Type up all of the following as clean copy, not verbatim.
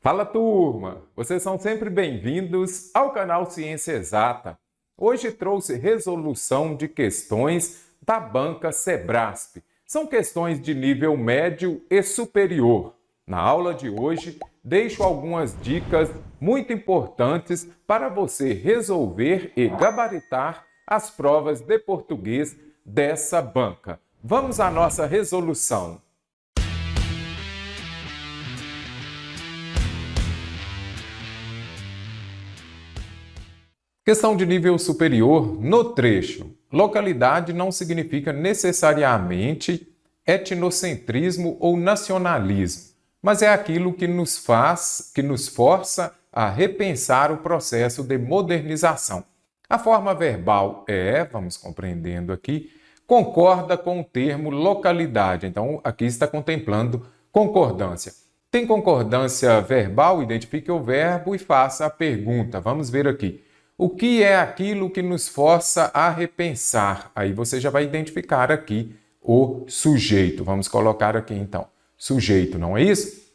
Fala turma, vocês são sempre bem-vindos ao canal Ciência Exata. Hoje trouxe resolução de questões da banca Sebrasp. São questões de nível médio e superior. Na aula de hoje, deixo algumas dicas muito importantes para você resolver e gabaritar as provas de português dessa banca. Vamos à nossa resolução. Questão de nível superior no trecho. Localidade não significa necessariamente etnocentrismo ou nacionalismo, mas é aquilo que nos força a repensar o processo de modernização. A forma verbal vamos compreendendo aqui, concorda com o termo localidade. Então, aqui está contemplando concordância. Tem concordância verbal? Identifique o verbo e faça a pergunta. Vamos ver aqui. O que é aquilo que nos força a repensar? Aí você já vai identificar aqui o sujeito. Vamos colocar aqui então, sujeito, não é isso?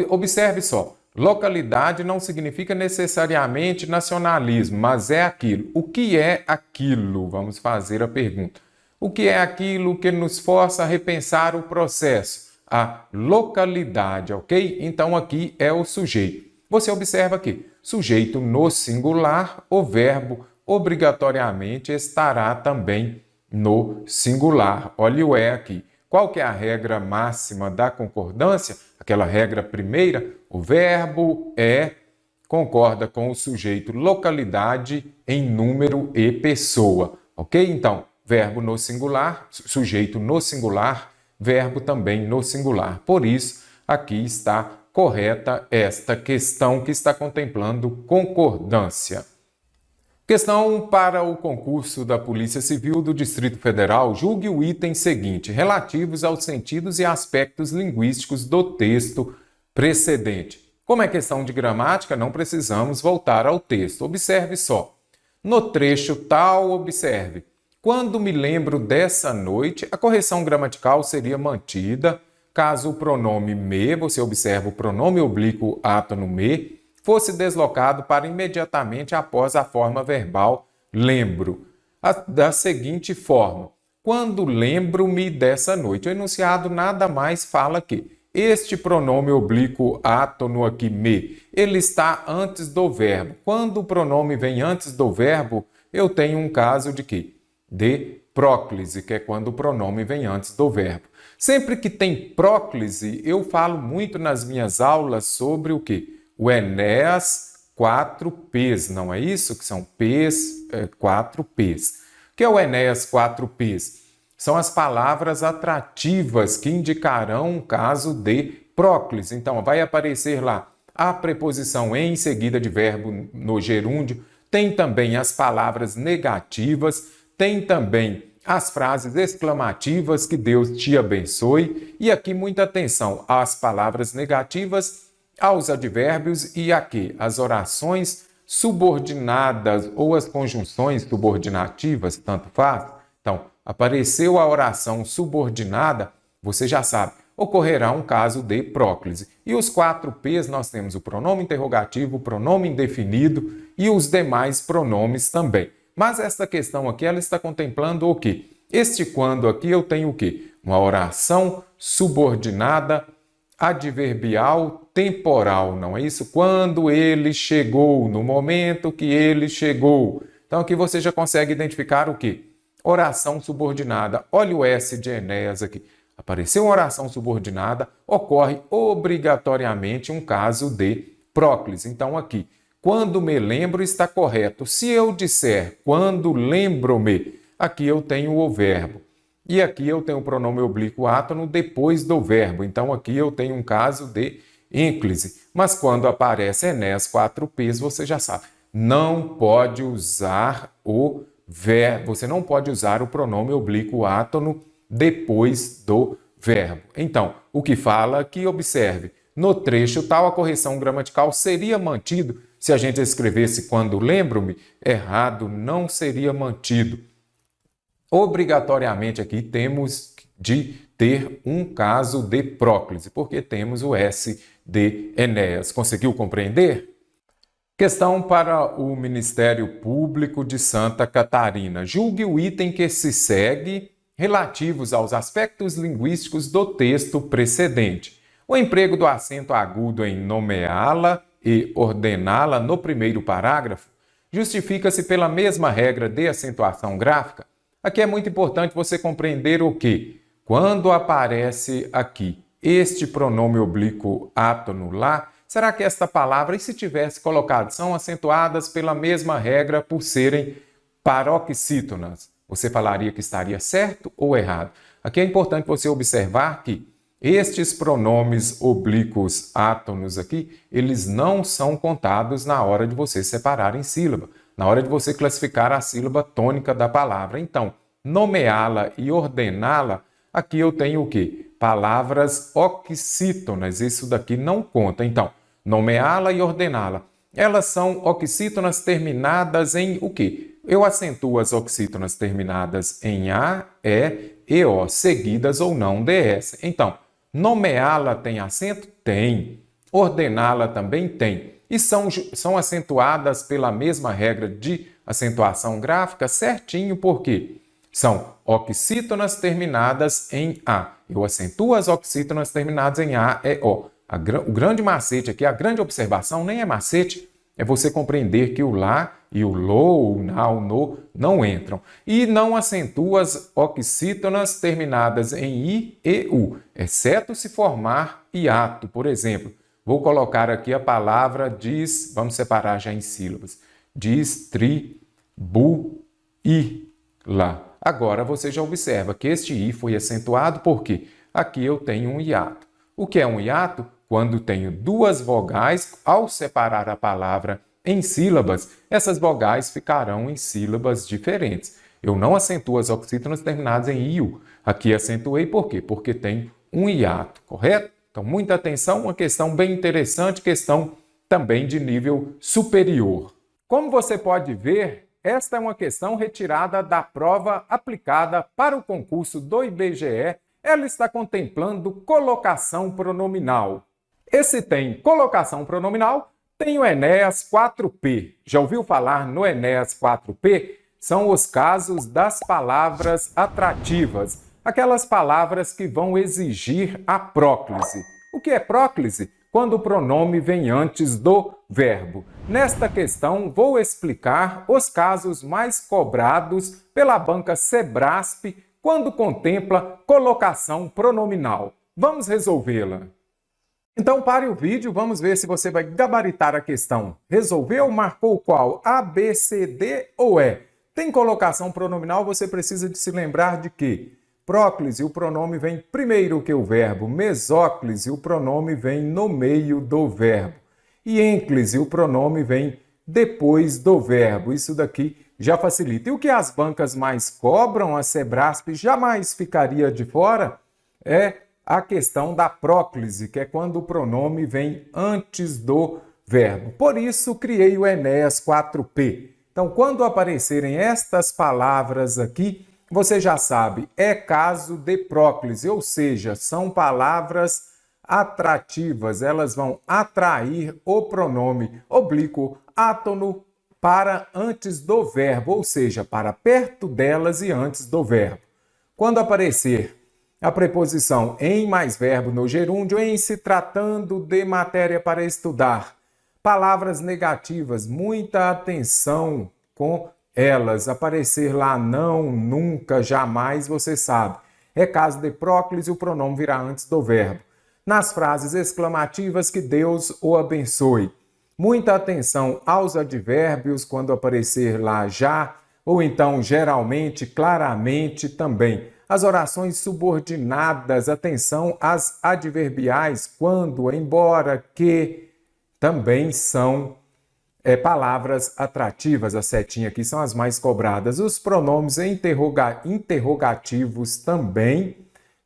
Observe só, localidade não significa necessariamente nacionalismo, mas é aquilo. O que é aquilo? Vamos fazer a pergunta. O que é aquilo que nos força a repensar o processo? A localidade, ok? Então aqui é o sujeito. Você observa aqui, sujeito no singular, o verbo obrigatoriamente estará também no singular. Olha o aqui. Qual que é a regra máxima da concordância? Aquela regra primeira, o verbo concorda com o sujeito localidade em número e pessoa, ok? Então, verbo no singular, sujeito no singular, verbo também no singular. Por isso, aqui está correta esta questão que está contemplando concordância. Questão para o concurso da Polícia Civil do Distrito Federal, julgue o item seguinte, relativos aos sentidos e aspectos linguísticos do texto precedente. Como é questão de gramática, não precisamos voltar ao texto. Observe só. No trecho tal, observe. Quando me lembro dessa noite, a correção gramatical seria mantida. Caso o pronome me, você observa o pronome oblíquo átono me, fosse deslocado para imediatamente após a forma verbal lembro. Da seguinte forma, quando lembro-me dessa noite. O enunciado nada mais fala que este pronome oblíquo átono aqui me, ele está antes do verbo. Quando o pronome vem antes do verbo, eu tenho um caso de quê? De próclise, que é quando o pronome vem antes do verbo. Sempre que tem próclise, eu falo muito nas minhas aulas sobre o quê? O Enéas 4Ps, não é isso? Que são Ps, 4Ps. O que é o Enéas 4Ps? São as palavras atrativas que indicarão um caso de próclise. Então, vai aparecer lá a preposição em seguida de verbo no gerúndio, tem também as palavras negativas, tem também as frases exclamativas, que Deus te abençoe, e aqui muita atenção às palavras negativas, aos advérbios e aqui as orações subordinadas ou as conjunções subordinativas, tanto faz. Então, apareceu a oração subordinada, você já sabe, ocorrerá um caso de próclise. E os 4Ps nós temos o pronome interrogativo, o pronome indefinido e os demais pronomes também. Mas esta questão aqui, ela está contemplando o quê? Este quando aqui eu tenho o quê? Uma oração subordinada, adverbial, temporal, não é isso? Quando ele chegou, no momento que ele chegou. Então aqui você já consegue identificar o quê? Oração subordinada. Olha o S de Enéas aqui. Apareceu uma oração subordinada, ocorre obrigatoriamente um caso de próclise. Então aqui, quando me lembro está correto. Se eu disser quando lembro-me, aqui eu tenho o verbo. E aqui eu tenho o pronome oblíquo átono depois do verbo. Então aqui eu tenho um caso de ênclise. Mas quando aparece Enéas 4Ps, você já sabe. Não pode usar o verbo. Você não pode usar o pronome oblíquo átono depois do verbo. Então, o que fala aqui, observe. No trecho tal, a correção gramatical seria mantido se a gente escrevesse quando lembro-me, errado, não seria mantido. Obrigatoriamente aqui temos de ter um caso de próclise, porque temos o S de Enéas. Conseguiu compreender? Questão para o Ministério Público de Santa Catarina. Julgue o item que se segue relativos aos aspectos linguísticos do texto precedente. O emprego do acento agudo em nomeá-la e ordená-la no primeiro parágrafo justifica-se pela mesma regra de acentuação gráfica. Aqui é muito importante você compreender o que, quando aparece aqui este pronome oblíquo átono lá, será que esta palavra, e se tivesse colocado, são acentuadas pela mesma regra por serem paroxítonas? Você falaria que estaria certo ou errado? Aqui é importante você observar que estes pronomes oblíquos átonos aqui, eles não são contados na hora de você separar em sílaba, na hora de você classificar a sílaba tônica da palavra. Então, nomeá-la e ordená-la, aqui eu tenho o quê? Palavras oxítonas, isso daqui não conta. Então, nomeá-la e ordená-la, elas são oxítonas terminadas em o quê? Eu acentuo as oxítonas terminadas em A, E O, seguidas ou não de S. Então, nomeá-la tem acento? Tem. Ordená-la também tem. E são acentuadas pela mesma regra de acentuação gráfica, certinho, por quê? São oxítonas terminadas em A. Eu acentuo as oxítonas terminadas em A, E, O. O grande macete aqui, a grande observação, nem é macete, é você compreender que o lá e o lo, o na, o no não entram. E não acentua as oxítonas terminadas em I e U, exceto se formar hiato. Por exemplo, vou colocar aqui a palavra vamos separar já em sílabas, distribuí-la. Agora você já observa que este I foi acentuado porque aqui eu tenho um hiato. O que é um hiato? Quando tenho duas vogais, ao separar a palavra em sílabas, essas vogais ficarão em sílabas diferentes. Eu não acentuo as oxítonas terminadas em iu. Aqui acentuei por quê? Porque tem um hiato, correto? Então, muita atenção, uma questão bem interessante, questão também de nível superior. Como você pode ver, esta é uma questão retirada da prova aplicada para o concurso do IBGE. Ela está contemplando colocação pronominal. Esse tem colocação pronominal, tem o Enéas 4P. Já ouviu falar no Enéas 4P? São os casos das palavras atrativas, aquelas palavras que vão exigir a próclise. O que é próclise? Quando o pronome vem antes do verbo. Nesta questão, vou explicar os casos mais cobrados pela banca Sebrasp quando contempla colocação pronominal. Vamos resolvê-la. Então, pare o vídeo, vamos ver se você vai gabaritar a questão. Resolveu? Marcou qual? A, B, C, D ou E? Tem colocação pronominal, você precisa de se lembrar de que próclise, o pronome vem primeiro que o verbo. Mesóclise, o pronome vem no meio do verbo. E ênclise, o pronome vem depois do verbo. Isso daqui já facilita. E o que as bancas mais cobram, a Sebrasp jamais ficaria de fora, é a questão da próclise, que é quando o pronome vem antes do verbo. Por isso, criei o Enéas 4P. Então, quando aparecerem estas palavras aqui, você já sabe, é caso de próclise, ou seja, são palavras atrativas, elas vão atrair o pronome oblíquo átono para antes do verbo, ou seja, para perto delas e antes do verbo. Quando aparecer a preposição em mais verbo no gerúndio, em se tratando de matéria para estudar, palavras negativas, muita atenção com elas. Aparecer lá não, nunca, jamais, você sabe. É caso de próclise, o pronome virá antes do verbo. Nas frases exclamativas, que Deus o abençoe. Muita atenção aos advérbios, quando aparecer lá já, ou então geralmente, claramente também. As orações subordinadas, atenção às adverbiais, quando, embora, que, também são palavras atrativas. A setinha aqui são as mais cobradas. Os pronomes interrogativos também.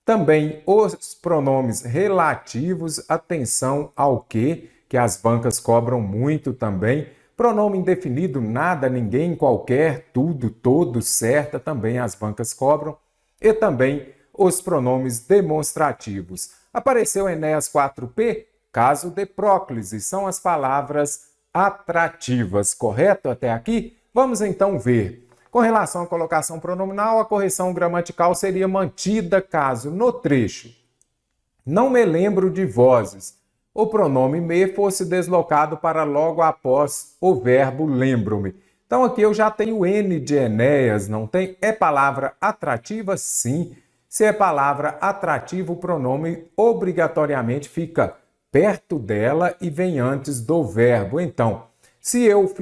Também os pronomes relativos, atenção ao que as bancas cobram muito também. Pronome indefinido, nada, ninguém, qualquer, tudo, todo, certa, também as bancas cobram. E também os pronomes demonstrativos. Apareceu Enéas 4P? caso de próclise, são as palavras atrativas, correto até aqui? Vamos então ver. Com relação à colocação pronominal, a correção gramatical seria mantida caso no trecho "não me lembro de vozes", o pronome me fosse deslocado para logo após o verbo lembro-me. Então aqui eu já tenho N de Enéas, não tem? É palavra atrativa? Sim. Se é palavra atrativa, o pronome obrigatoriamente fica perto dela e vem antes do verbo. Então, se eu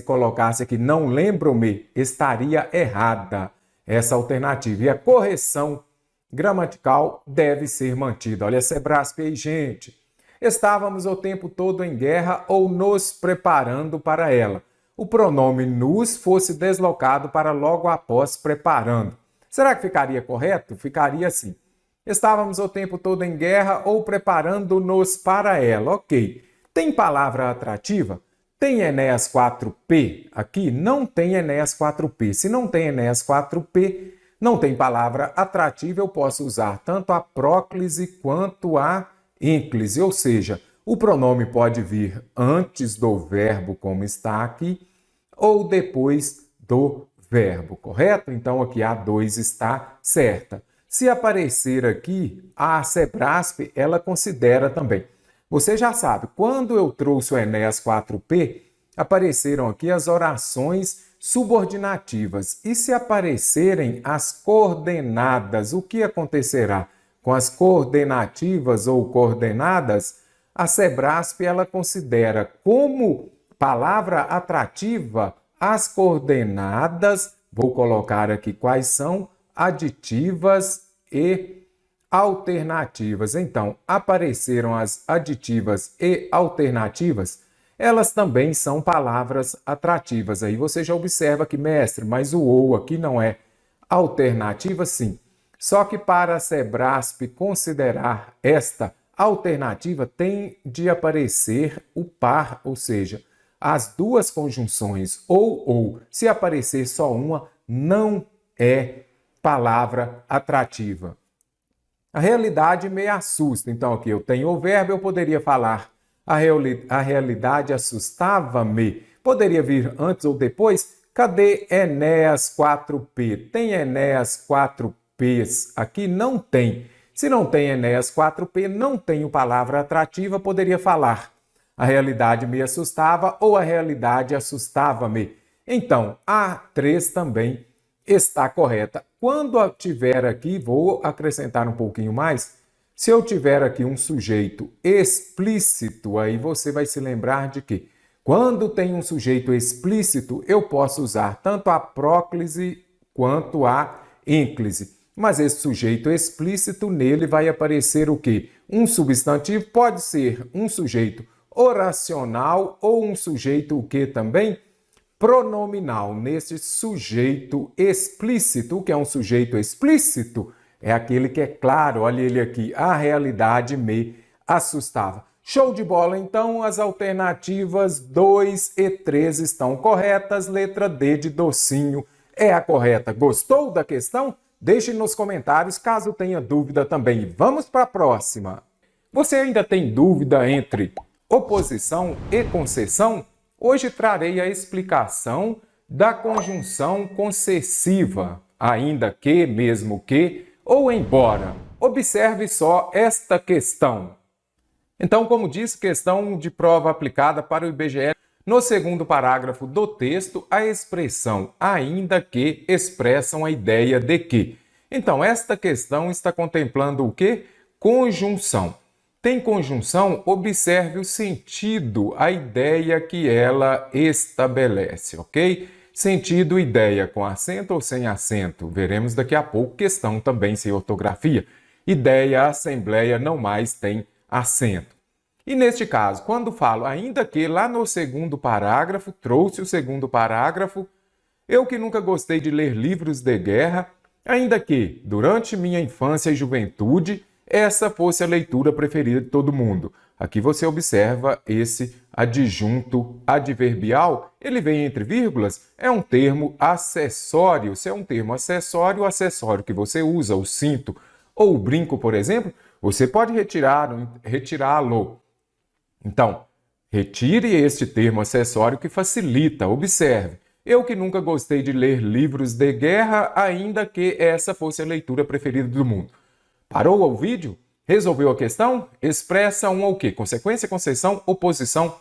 colocasse aqui "não lembro-me", estaria errada essa alternativa. E a correção gramatical deve ser mantida. Olha essa Sebrasp aí, gente. Estávamos o tempo todo em guerra ou nos preparando para ela. O pronome nos fosse deslocado para logo após preparando. Será que ficaria correto? Ficaria assim. Estávamos o tempo todo em guerra ou preparando-nos para ela. Ok. Tem palavra atrativa? Tem Enéas 4P aqui? Não tem Enéas 4P. Se não tem Enéas 4P, não tem palavra atrativa, eu posso usar tanto a próclise quanto a ênclise, ou seja, o pronome pode vir antes do verbo, como está aqui, ou depois do verbo, correto? Então aqui a 2 está certa. Se aparecer aqui, a Sebrasp, ela considera também. Você já sabe, quando eu trouxe o Enéas 4P, apareceram aqui as orações subordinativas. E se aparecerem as coordenadas, o que acontecerá com as coordenativas ou coordenadas? A Sebrasp, ela considera como palavra atrativa as coordenadas, vou colocar aqui quais são, aditivas e alternativas. Então, apareceram as aditivas e alternativas, elas também são palavras atrativas. Aí você já observa que, mestre, mas o ou aqui não é alternativa? Sim. Só que para a Sebrasp considerar esta alternativa, tem de aparecer o par, ou seja, as duas conjunções ou. Se aparecer só uma, não é palavra atrativa. A realidade me assusta. Então aqui eu tenho o verbo, eu poderia falar a realidade assustava-me. Poderia vir antes ou depois? Cadê Enéas 4P? Tem Enéas 4Ps aqui? Não tem. Se não tem Enéas 4P, não tenho palavra atrativa, poderia falar a realidade me assustava ou a realidade assustava-me. Então, a 3 também está correta. Quando eu tiver aqui, vou acrescentar um pouquinho mais, se eu tiver aqui um sujeito explícito, aí você vai se lembrar de que quando tem um sujeito explícito, eu posso usar tanto a próclise quanto a ênclise. Mas esse sujeito explícito, nele vai aparecer o quê? Um substantivo, pode ser um sujeito oracional ou um sujeito o quê também? Pronominal. Nesse sujeito explícito, o que é um sujeito explícito? É aquele que é claro, olha ele aqui, a realidade me assustava. Show de bola, então as alternativas 2 e 3 estão corretas, letra D de docinho é a correta. Gostou da questão? Deixe nos comentários caso tenha dúvida também. Vamos para a próxima. Você ainda tem dúvida entre oposição e concessão? Hoje trarei a explicação da conjunção concessiva, ainda que, mesmo que ou embora. Observe só esta questão. Então, como disse, questão de prova aplicada para o IBGE. No segundo parágrafo do texto, a expressão ainda que expressam a ideia de que. Então, esta questão está contemplando o quê? Conjunção. Tem conjunção? Observe o sentido, a ideia que ela estabelece, ok? Sentido, ideia, com acento ou sem acento? Veremos daqui a pouco. Questão também sem ortografia. Ideia, assembleia, não mais tem acento. E neste caso, quando falo ainda que, lá no segundo parágrafo, trouxe o segundo parágrafo, eu que nunca gostei de ler livros de guerra, ainda que, durante minha infância e juventude, essa fosse a leitura preferida de todo mundo. Aqui você observa esse adjunto adverbial, ele vem entre vírgulas, é um termo acessório. Se é um termo acessório, o acessório que você usa, o cinto ou o brinco, por exemplo, você pode retirá-lo Então, retire este termo acessório que facilita. Observe. Eu que nunca gostei de ler livros de guerra, ainda que essa fosse a leitura preferida do mundo. Parou o vídeo? Resolveu a questão? Expressa um ou quê? Consequência, concessão, oposição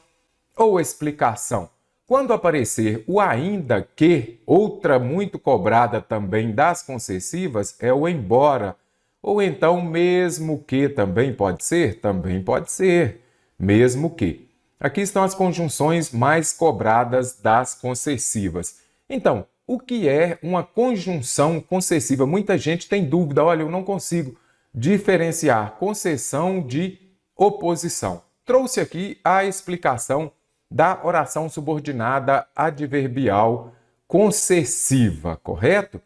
ou explicação? Quando aparecer o ainda que, outra muito cobrada também das concessivas é o embora. Ou então mesmo que também pode ser? Também pode ser. Mesmo que. Aqui estão as conjunções mais cobradas das concessivas. Então, o que é uma conjunção concessiva? Muita gente tem dúvida. Olha, eu não consigo diferenciar concessão de oposição. Trouxe aqui a explicação da oração subordinada adverbial concessiva, correto?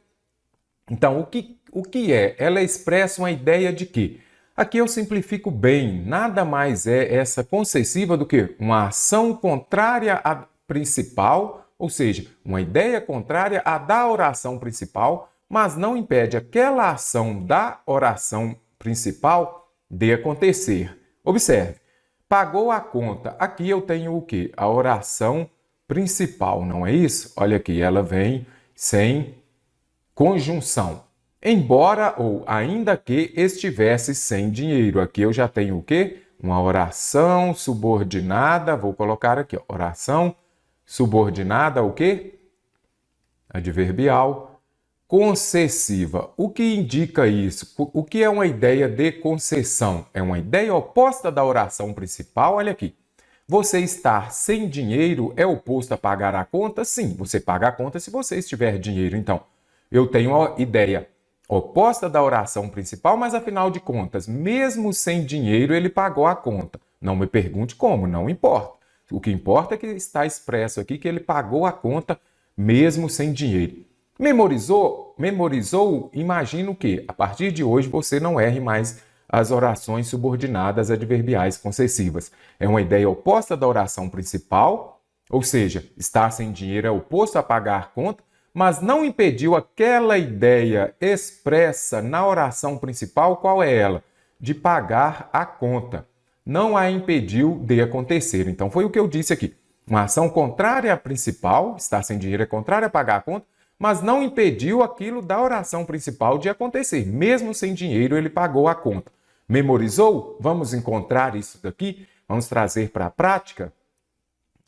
Então, o que é? Ela expressa uma ideia de que aqui eu simplifico bem, nada mais é essa concessiva do que uma ação contrária à principal, ou seja, uma ideia contrária à da oração principal, mas não impede aquela ação da oração principal de acontecer. Observe, pagou a conta. Aqui eu tenho o quê? A oração principal, não é isso? Olha aqui, ela vem sem conjunção. Embora ou ainda que estivesse sem dinheiro. Aqui eu já tenho o quê? Uma oração subordinada. Vou colocar aqui, ó, oração subordinada o quê? Adverbial concessiva. O que indica isso? O que é uma ideia de concessão? É uma ideia oposta da oração principal. Olha aqui. Você estar sem dinheiro é oposto a pagar a conta? Sim, você paga a conta se você estiver dinheiro. Então, eu tenho uma ideia oposta da oração principal, mas afinal de contas, mesmo sem dinheiro, ele pagou a conta. Não me pergunte como, não importa. O que importa é que está expresso aqui que ele pagou a conta mesmo sem dinheiro. Memorizou? Memorizou? Imagino que, a partir de hoje, você não erre mais as orações subordinadas adverbiais concessivas. É uma ideia oposta da oração principal, ou seja, estar sem dinheiro é oposto a pagar conta, mas não impediu aquela ideia expressa na oração principal, qual é ela? De pagar a conta. Não a impediu de acontecer. Então, foi o que eu disse aqui. Uma ação contrária à principal, estar sem dinheiro é contrária a pagar a conta, mas não impediu aquilo da oração principal de acontecer. Mesmo sem dinheiro, ele pagou a conta. Memorizou? Vamos encontrar isso daqui? Vamos trazer para a prática?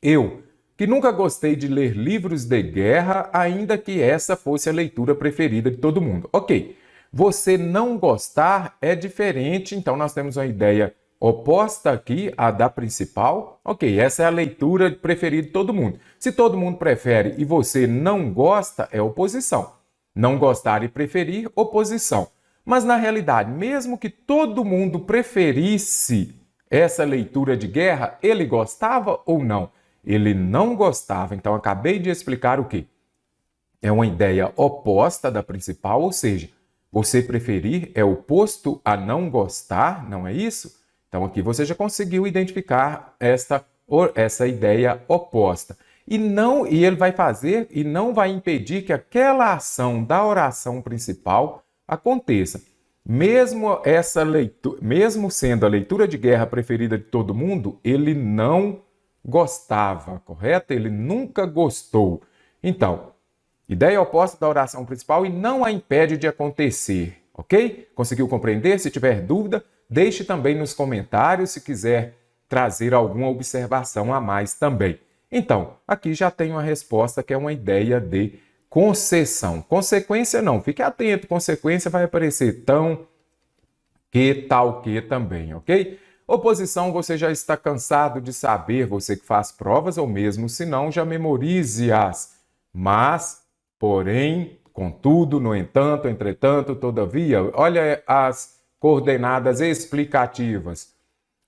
Eu, que nunca gostei de ler livros de guerra, ainda que essa fosse a leitura preferida de todo mundo. Ok, você não gostar é diferente, então nós temos uma ideia oposta aqui à da principal. Ok, essa é a leitura preferida de todo mundo. Se todo mundo prefere e você não gosta, é oposição. Não gostar e preferir, oposição. Mas na realidade, mesmo que todo mundo preferisse essa leitura de guerra, ele gostava ou não? Ele não gostava. Então, acabei de explicar o quê? É uma ideia oposta da principal, ou seja, você preferir é oposto a não gostar, não é isso? Então, aqui você já conseguiu identificar essa ideia oposta. E ele vai fazer e não vai impedir que aquela ação da oração principal aconteça. Mesmo sendo a leitura de guerra preferida de todo mundo, ele não gostava, correto? Ele nunca gostou. Então, ideia oposta da oração principal e não a impede de acontecer, ok? Conseguiu compreender? Se tiver dúvida, deixe também nos comentários se quiser trazer alguma observação a mais também. Então, aqui já tem uma resposta que é uma ideia de concessão. Consequência não, fique atento, consequência vai aparecer tão, que, tal, que também, ok? Oposição, você já está cansado de saber, você que faz provas, ou mesmo se não, já memorize-as. Mas, porém, contudo, no entanto, entretanto, todavia, olha as coordenadas explicativas.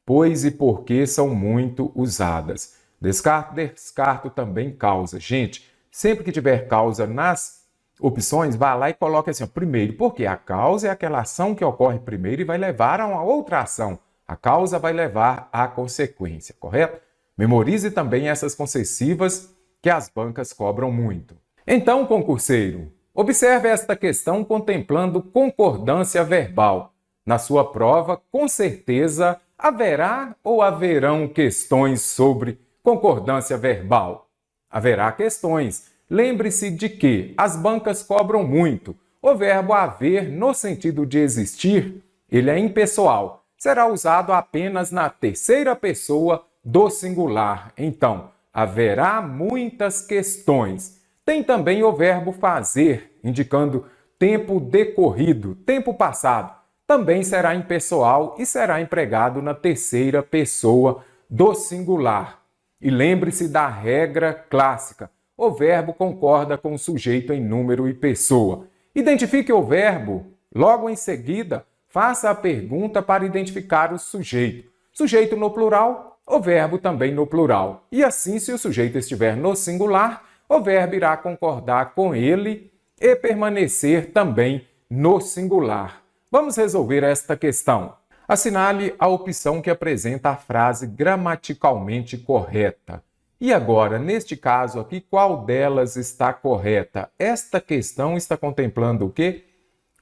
Pois e porque são muito usadas. Descarto também causa. Gente, sempre que tiver causa nas opções, vá lá e coloque assim, ó, primeiro, porque a causa é aquela ação que ocorre primeiro e vai levar a uma outra ação. A causa vai levar à consequência, correto? Memorize também essas concessivas que as bancas cobram muito. Então, concurseiro, observe esta questão contemplando concordância verbal. Na sua prova, com certeza, Haverá ou haverão questões sobre concordância verbal? Haverá questões. Lembre-se de que as bancas cobram muito. O verbo haver, no sentido de existir, ele é impessoal. Será usado apenas na terceira pessoa do singular. Então, haverá muitas questões. Tem também o verbo fazer, indicando tempo decorrido, tempo passado. Também será impessoal e será empregado na terceira pessoa do singular. E lembre-se da regra clássica. O verbo concorda com o sujeito em número e pessoa. Identifique o verbo. Logo em seguida, faça a pergunta para identificar o sujeito. Sujeito no plural, o verbo também no plural. E assim, se o sujeito estiver no singular, o verbo irá concordar com ele e permanecer também no singular. Vamos resolver esta questão. Assinale a opção que apresenta a frase gramaticalmente correta. E agora, neste caso aqui, qual delas está correta? Esta questão está contemplando o quê?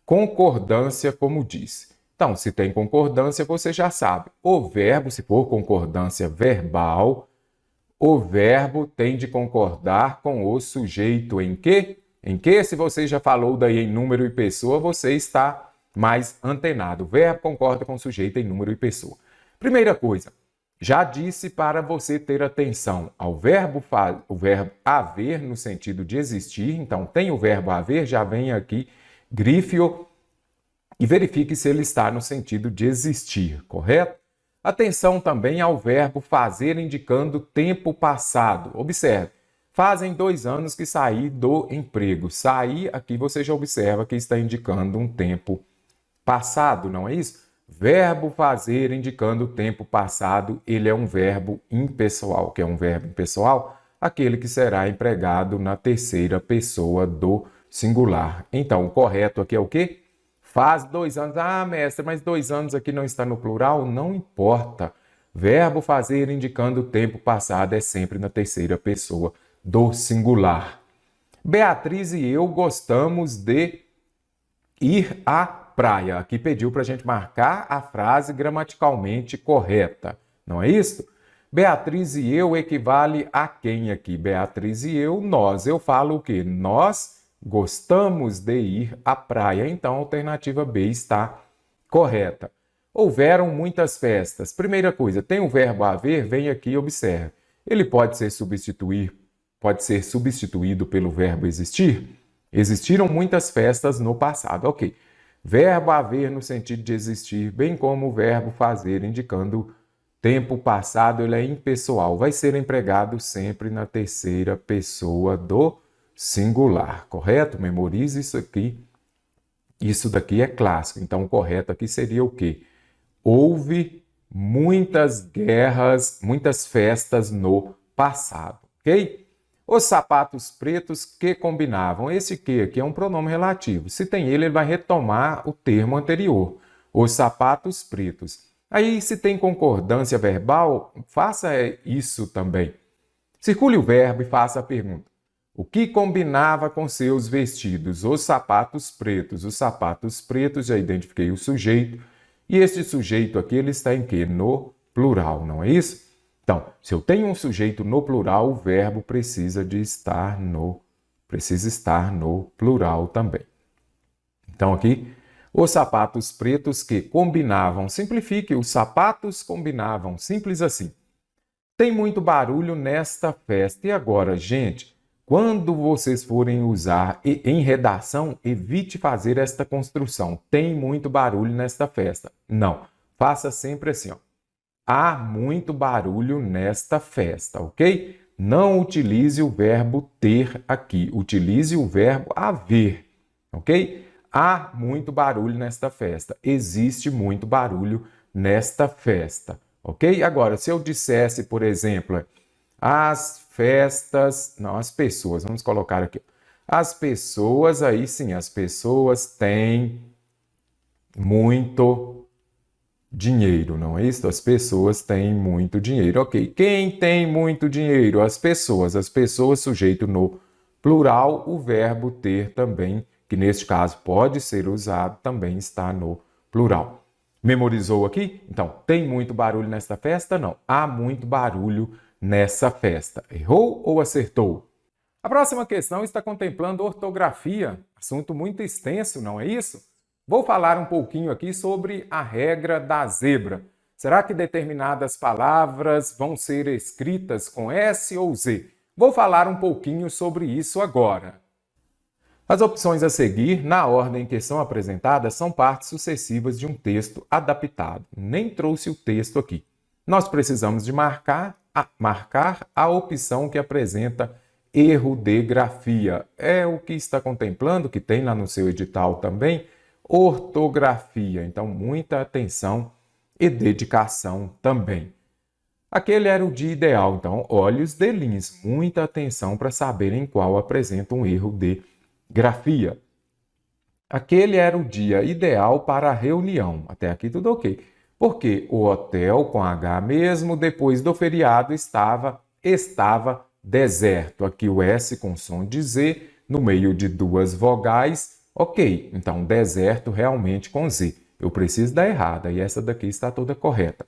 Concordância, como disse. Então, se tem concordância, você já sabe. O verbo, se for concordância verbal, o verbo tem de concordar com o sujeito em quê? Em que, se você já falou daí em número e pessoa, você está mais antenado. O verbo concorda com o sujeito em número e pessoa. Primeira coisa, já disse para você ter atenção ao verbo haver no sentido de existir. Então, tem o verbo haver, já vem aqui, grife-o e verifique se ele está no sentido de existir, correto? Atenção também ao verbo fazer, indicando tempo passado. Observe, fazem 2 anos que saí do emprego. Sair, aqui você já observa que está indicando um tempo passado, não é isso? Verbo fazer, indicando o tempo passado, ele é um verbo impessoal. Que é um verbo impessoal? Aquele que será empregado na terceira pessoa do singular. Então, o correto aqui é o quê? Faz 2 anos. Ah, mestre, mas 2 anos aqui não está no plural? Não importa. Verbo fazer, indicando o tempo passado, é sempre na terceira pessoa do singular. Beatriz e eu gostamos de ir à praia. Aqui pediu para a gente marcar a frase gramaticalmente correta. Não é isso? Beatriz e eu equivale a quem aqui? Beatriz e eu, nós. Eu falo o quê? Nós gostamos de ir à praia. Então, a alternativa B está correta. Houveram muitas festas. Primeira coisa, tem o verbo haver? Vem aqui e observe. Ele pode ser substituído pelo verbo existir? Existiram muitas festas no passado. Ok. Verbo haver no sentido de existir, bem como o verbo fazer, indicando tempo passado, ele é impessoal. Vai ser empregado sempre na terceira pessoa do singular, correto? Memorize isso aqui. Isso daqui é clássico. Então, o correto aqui seria o quê? Houve muitas guerras, muitas festas no passado, ok? Os sapatos pretos que combinavam. Esse que aqui é um pronome relativo. Se tem ele vai retomar o termo anterior. Os sapatos pretos. Aí, se tem concordância verbal, faça isso também. Circule o verbo e faça a pergunta. O que combinava com seus vestidos? Os sapatos pretos. Os sapatos pretos, já identifiquei o sujeito. E este sujeito aqui, ele está em quê? No plural, não é isso? Então, se eu tenho um sujeito no plural, o verbo precisa estar no plural também. Então, aqui, os sapatos pretos que combinavam. Simplifique, os sapatos combinavam. Simples assim. Tem muito barulho nesta festa. E agora, gente, quando vocês forem usar em redação, evite fazer esta construção. Tem muito barulho nesta festa. Não, faça sempre assim, ó. Há muito barulho nesta festa, ok? Não utilize o verbo ter aqui. Utilize o verbo haver, ok? Há muito barulho nesta festa. Existe muito barulho nesta festa, ok? Agora, se eu dissesse, por exemplo, as festas... Não, as pessoas. Vamos colocar aqui. As pessoas, aí sim, as pessoas têm muito dinheiro, não é isso? As pessoas têm muito dinheiro. Ok, quem tem muito dinheiro? As pessoas, sujeito no plural, o verbo ter também, que neste caso pode ser usado, também está no plural. Memorizou aqui? Então, tem muito barulho nesta festa? Não. Há muito barulho nessa festa. Errou ou acertou? A próxima questão está contemplando ortografia, assunto muito extenso, não é isso? Vou falar um pouquinho aqui sobre a regra da zebra. Será que determinadas palavras vão ser escritas com S ou Z? Vou falar um pouquinho sobre isso agora. As opções a seguir, na ordem que são apresentadas, são partes sucessivas de um texto adaptado. Nem trouxe o texto aqui. Nós precisamos de marcar a opção que apresenta erro de grafia. É o que está contemplando, que tem lá no seu edital também, ortografia. Então, muita atenção e dedicação também. Aquele era o dia ideal, então, olhos de lince, muita atenção para saber em qual apresenta um erro de grafia. Aquele era o dia ideal para a reunião. Até aqui tudo ok. Porque o hotel com H mesmo, depois do feriado, estava deserto. Aqui o S com som de Z, no meio de duas vogais. Ok, então deserto realmente com Z. Eu preciso da errada e essa daqui está toda correta.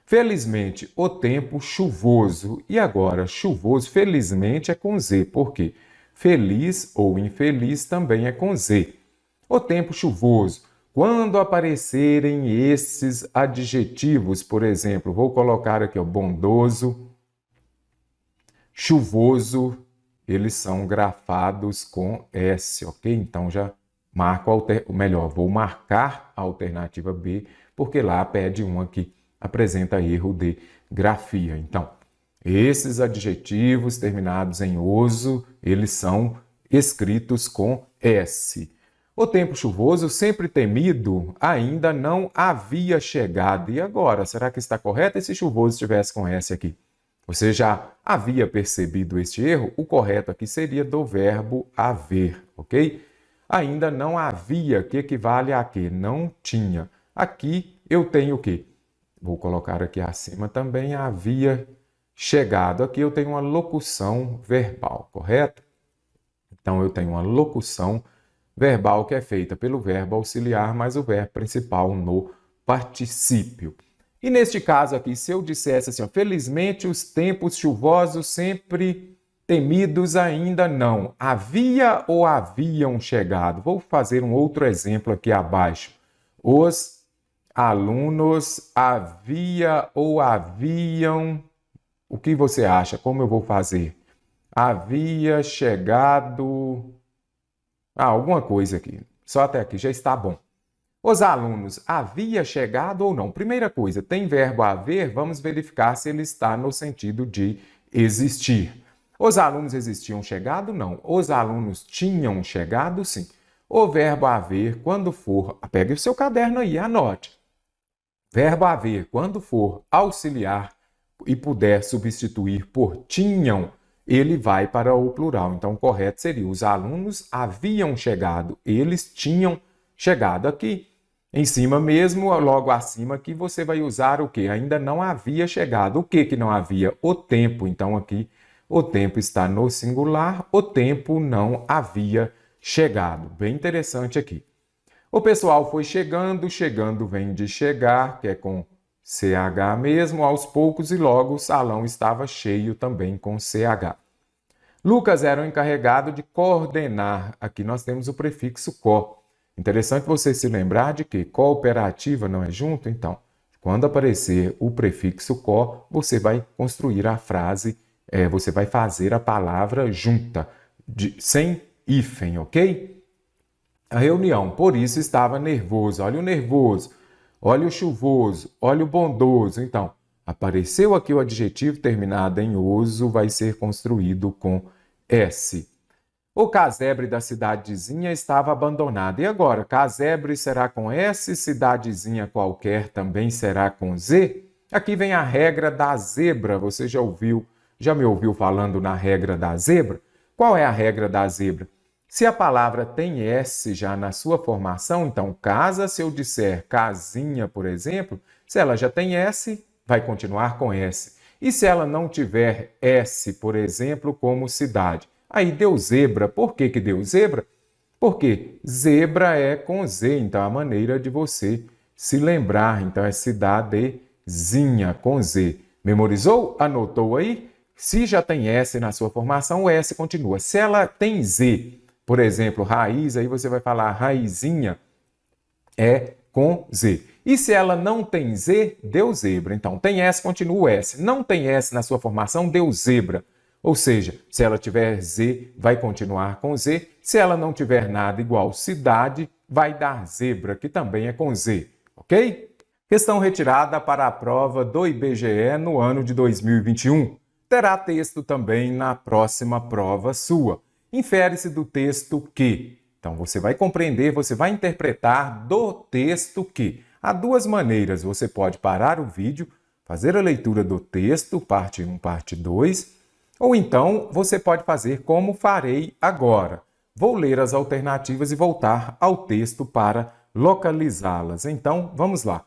Felizmente, o tempo chuvoso. E agora, chuvoso, felizmente, é com Z. Por quê? Feliz ou infeliz também é com Z. O tempo chuvoso. Quando aparecerem esses adjetivos, por exemplo, vou colocar aqui, ó, bondoso, chuvoso, eles são grafados com S, ok? Então já marco, vou marcar a alternativa B, porque lá pede uma que apresenta erro de grafia. Então, esses adjetivos terminados em oso, eles são escritos com S. O tempo chuvoso, sempre temido, ainda não havia chegado. E agora, será que está correto? E se chuvoso estivesse com S aqui? Você já havia percebido este erro? O correto aqui seria do verbo haver, ok? Ainda não havia, que equivale a quê? Não tinha. Aqui eu tenho o quê? Vou colocar aqui acima também, havia chegado. Aqui eu tenho uma locução verbal, correto? Então eu tenho uma locução verbal que é feita pelo verbo auxiliar mais o verbo principal no particípio. E neste caso aqui, se eu dissesse assim, ó, felizmente os tempos chuvosos sempre temidos ainda não. Havia ou haviam chegado? Vou fazer um outro exemplo aqui abaixo. Os alunos havia ou haviam... O que você acha? Como eu vou fazer? Havia chegado... alguma coisa aqui. Só até aqui já está bom. Os alunos havia chegado ou não? Primeira coisa, tem verbo haver, vamos verificar se ele está no sentido de existir. Os alunos existiam chegado? Não. Os alunos tinham chegado? Sim. O verbo haver, quando for... Pegue o seu caderno aí, anote. Verbo haver, quando for auxiliar e puder substituir por tinham, ele vai para o plural. Então, o correto seria: os alunos haviam chegado, eles tinham chegado. Aqui, em cima mesmo, logo acima, aqui você vai usar o quê? Ainda não havia chegado. O que não havia? O tempo. Então, aqui, o tempo está no singular, o tempo não havia chegado. Bem interessante aqui. O pessoal foi chegando, chegando vem de chegar, que é com CH mesmo, aos poucos, e logo o salão estava cheio também com CH. Lucas era o encarregado de coordenar. Aqui nós temos o prefixo co. Interessante você se lembrar de que cooperativa não é junto, então, quando aparecer o prefixo co, você vai construir a frase, você vai fazer a palavra junta, sem hífen, ok? A reunião, por isso estava nervoso. Olha o nervoso. Olha o chuvoso, olha o bondoso. Então, apareceu aqui o adjetivo terminado em oso, vai ser construído com S. O casebre da cidadezinha estava abandonado. E agora, casebre será com S, cidadezinha qualquer também será com Z? Aqui vem a regra da zebra. Você já me ouviu falando na regra da zebra? Qual é a regra da zebra? Se a palavra tem S já na sua formação, então casa, se eu disser casinha, por exemplo, se ela já tem S, vai continuar com S. E se ela não tiver S, por exemplo, como cidade? Aí deu zebra. Por que deu zebra? Porque zebra é com Z, então a maneira de você se lembrar. Então é cidadezinha com Z. Memorizou? Anotou aí? Se já tem S na sua formação, o S continua. Se ela tem Z, por exemplo, raiz, aí você vai falar raizinha, é com Z. E se ela não tem Z, deu zebra. Então, tem S, continua o S. Não tem S na sua formação, deu zebra. Ou seja, se ela tiver Z, vai continuar com Z. Se ela não tiver nada igual cidade, vai dar zebra, que também é com Z. Ok? Questão retirada para a prova do IBGE no ano de 2021. Terá texto também na próxima prova sua. Infere-se do texto que. Então, você vai compreender, você vai interpretar do texto que. Há duas maneiras. Você pode parar o vídeo, fazer a leitura do texto, parte 1, parte 2, ou então você pode fazer como farei agora. Vou ler as alternativas e voltar ao texto para localizá-las. Então, vamos lá.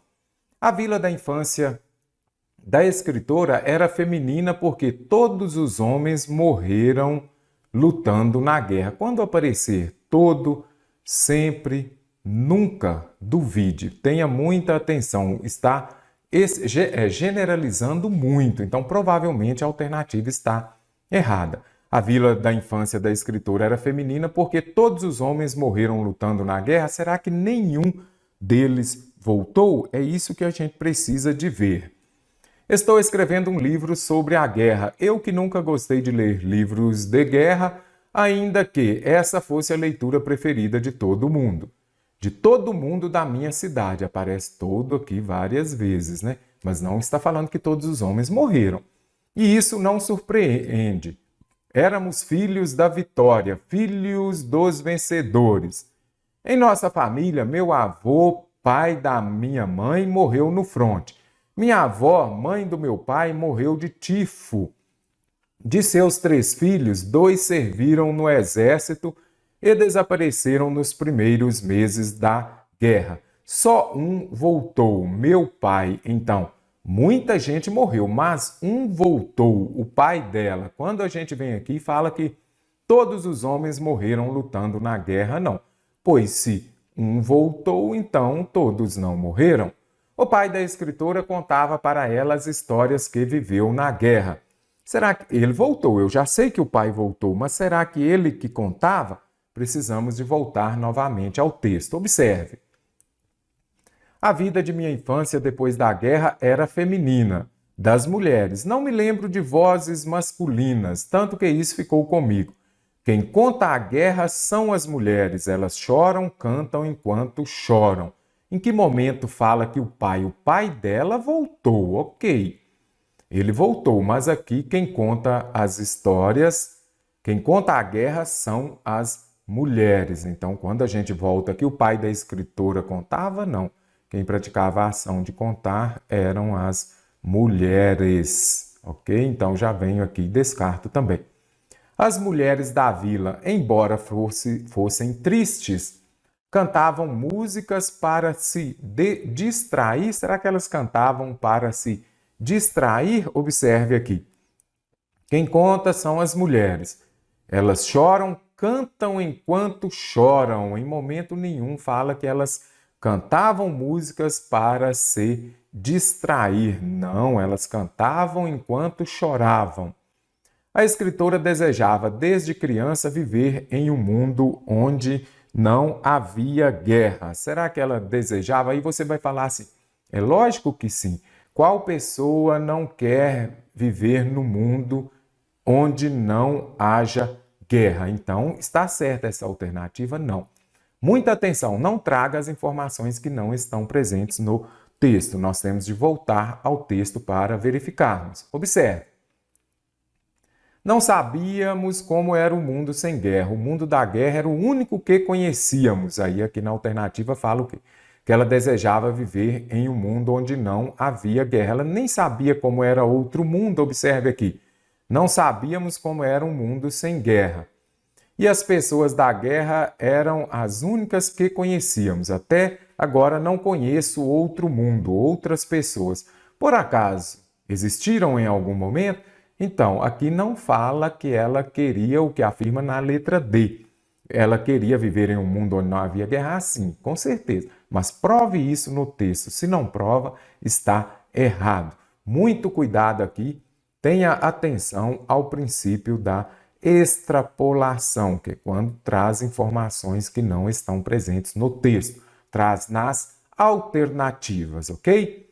A vila da infância da escritora era feminina porque todos os homens morreram lutando na guerra. Quando aparecer todo, sempre, nunca, duvide. Tenha muita atenção. Está generalizando muito. Então, provavelmente, a alternativa está errada. A vila da infância da escritora era feminina porque todos os homens morreram lutando na guerra. Será que nenhum deles voltou? É isso que a gente precisa de ver. Estou escrevendo um livro sobre a guerra. Eu que nunca gostei de ler livros de guerra, ainda que essa fosse a leitura preferida de todo mundo. De todo mundo da minha cidade. Aparece todo aqui várias vezes, né? Mas não está falando que todos os homens morreram. E isso não surpreende. Éramos filhos da vitória, filhos dos vencedores. Em nossa família, meu avô, pai da minha mãe, morreu no fronte. Minha avó, mãe do meu pai, morreu de tifo. De seus 3 filhos, 2 serviram no exército e desapareceram nos primeiros meses da guerra. Só um voltou, meu pai. Então, muita gente morreu, mas um voltou, o pai dela. Quando a gente vem aqui e fala que todos os homens morreram lutando na guerra, não. Pois se um voltou, então todos não morreram. O pai da escritora contava para ela as histórias que viveu na guerra. Será que ele voltou? Eu já sei que o pai voltou, mas será que ele que contava? Precisamos de voltar novamente ao texto. Observe. A vida de minha infância depois da guerra era feminina, das mulheres. Não me lembro de vozes masculinas, tanto que isso ficou comigo. Quem conta a guerra são as mulheres. Elas choram, cantam enquanto choram. Em que momento fala que o pai dela voltou? Ok, ele voltou, mas aqui quem conta as histórias, quem conta a guerra são as mulheres. Então, quando a gente volta aqui, o pai da escritora contava? Não. Quem praticava a ação de contar eram as mulheres. Ok? Então, já venho aqui e descarto também. As mulheres da vila, embora fossem tristes, cantavam músicas para se distrair. Será que elas cantavam para se distrair? Observe aqui. Quem conta são as mulheres. Elas choram, cantam enquanto choram. Em momento nenhum fala que elas cantavam músicas para se distrair. Não, elas cantavam enquanto choravam. A escritora desejava, desde criança, viver em um mundo onde não havia guerra. Será que ela desejava? Aí você vai falar assim, é lógico que sim. Qual pessoa não quer viver no mundo onde não haja guerra? Então, está certa essa alternativa? Não. Muita atenção, não traga as informações que não estão presentes no texto. Nós temos de voltar ao texto para verificarmos. Observe. Não sabíamos como era o mundo sem guerra. O mundo da guerra era o único que conhecíamos. Aí aqui na alternativa fala o quê? Que ela desejava viver em um mundo onde não havia guerra. Ela nem sabia como era outro mundo. Observe aqui. Não sabíamos como era um mundo sem guerra. E as pessoas da guerra eram as únicas que conhecíamos. Até agora não conheço outro mundo, outras pessoas. Por acaso, existiram em algum momento? Então, aqui não fala que ela queria o que afirma na letra D. Ela queria viver em um mundo onde não havia guerra? Sim, com certeza. mas prove isso no texto. Se não prova, está errado. Muito cuidado aqui, tenha atenção ao princípio da extrapolação, que é quando traz informações que não estão presentes no texto, traz nas alternativas, ok?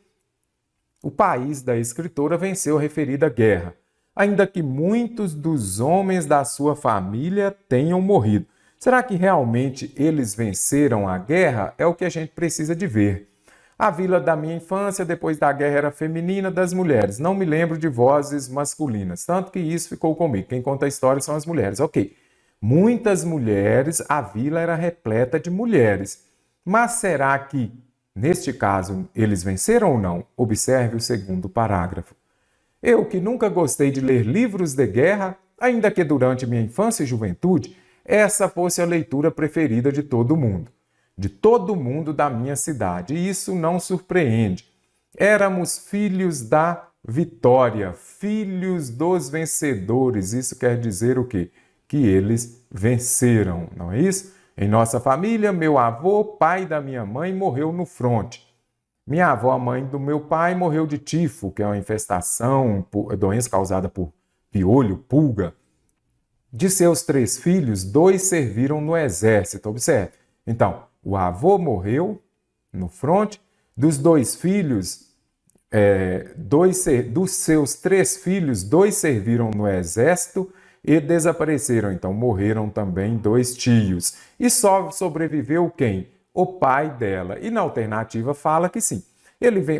O país da escritora venceu a referida guerra, ainda que muitos dos homens da sua família tenham morrido. Será que realmente eles venceram a guerra? É o que a gente precisa de ver. A vila da minha infância, depois da guerra, era feminina, das mulheres. Não me lembro de vozes masculinas, tanto que isso ficou comigo. Quem conta a história são as mulheres. Ok, muitas mulheres, a vila era repleta de mulheres. Mas será que, neste caso, eles venceram ou não? Observe o segundo parágrafo. Eu, que nunca gostei de ler livros de guerra, ainda que durante minha infância e juventude, essa fosse a leitura preferida de todo mundo da minha cidade. E isso não surpreende. Éramos filhos da vitória, filhos dos vencedores. Isso quer dizer o quê? Que eles venceram, não é isso? Em nossa família, meu avô, pai da minha mãe, morreu no fronte. Minha avó, a mãe do meu pai, morreu de tifo, que é uma infestação, doença causada por piolho, pulga. De seus 3 filhos, 2 serviram no exército. Observe. Então, o avô morreu no fronte, dos 2 filhos, dos seus 3 filhos, 2 serviram no exército e desapareceram. Então, morreram também 2 tios. E só sobreviveu quem? O pai dela. E na alternativa fala que sim.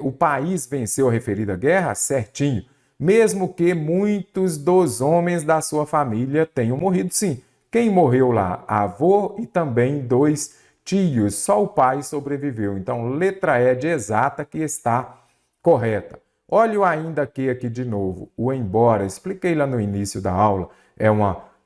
O país venceu a referida guerra certinho, mesmo que muitos dos homens da sua família tenham morrido, sim. Quem morreu lá? Avô e também 2 tios. Só o pai sobreviveu. Então, letra E de exata que está correta. Olha o ainda que aqui de novo. O embora, expliquei lá no início da aula.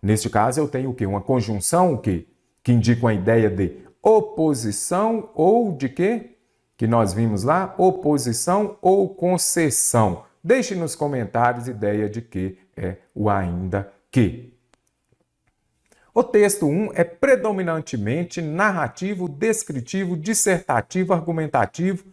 Neste caso, eu tenho o quê? Uma conjunção o quê? Que indica uma ideia de oposição ou de quê? Que nós vimos lá? Oposição ou concessão. Deixe nos comentários ideia de que é o ainda que. O texto 1 é predominantemente narrativo, descritivo, dissertativo, argumentativo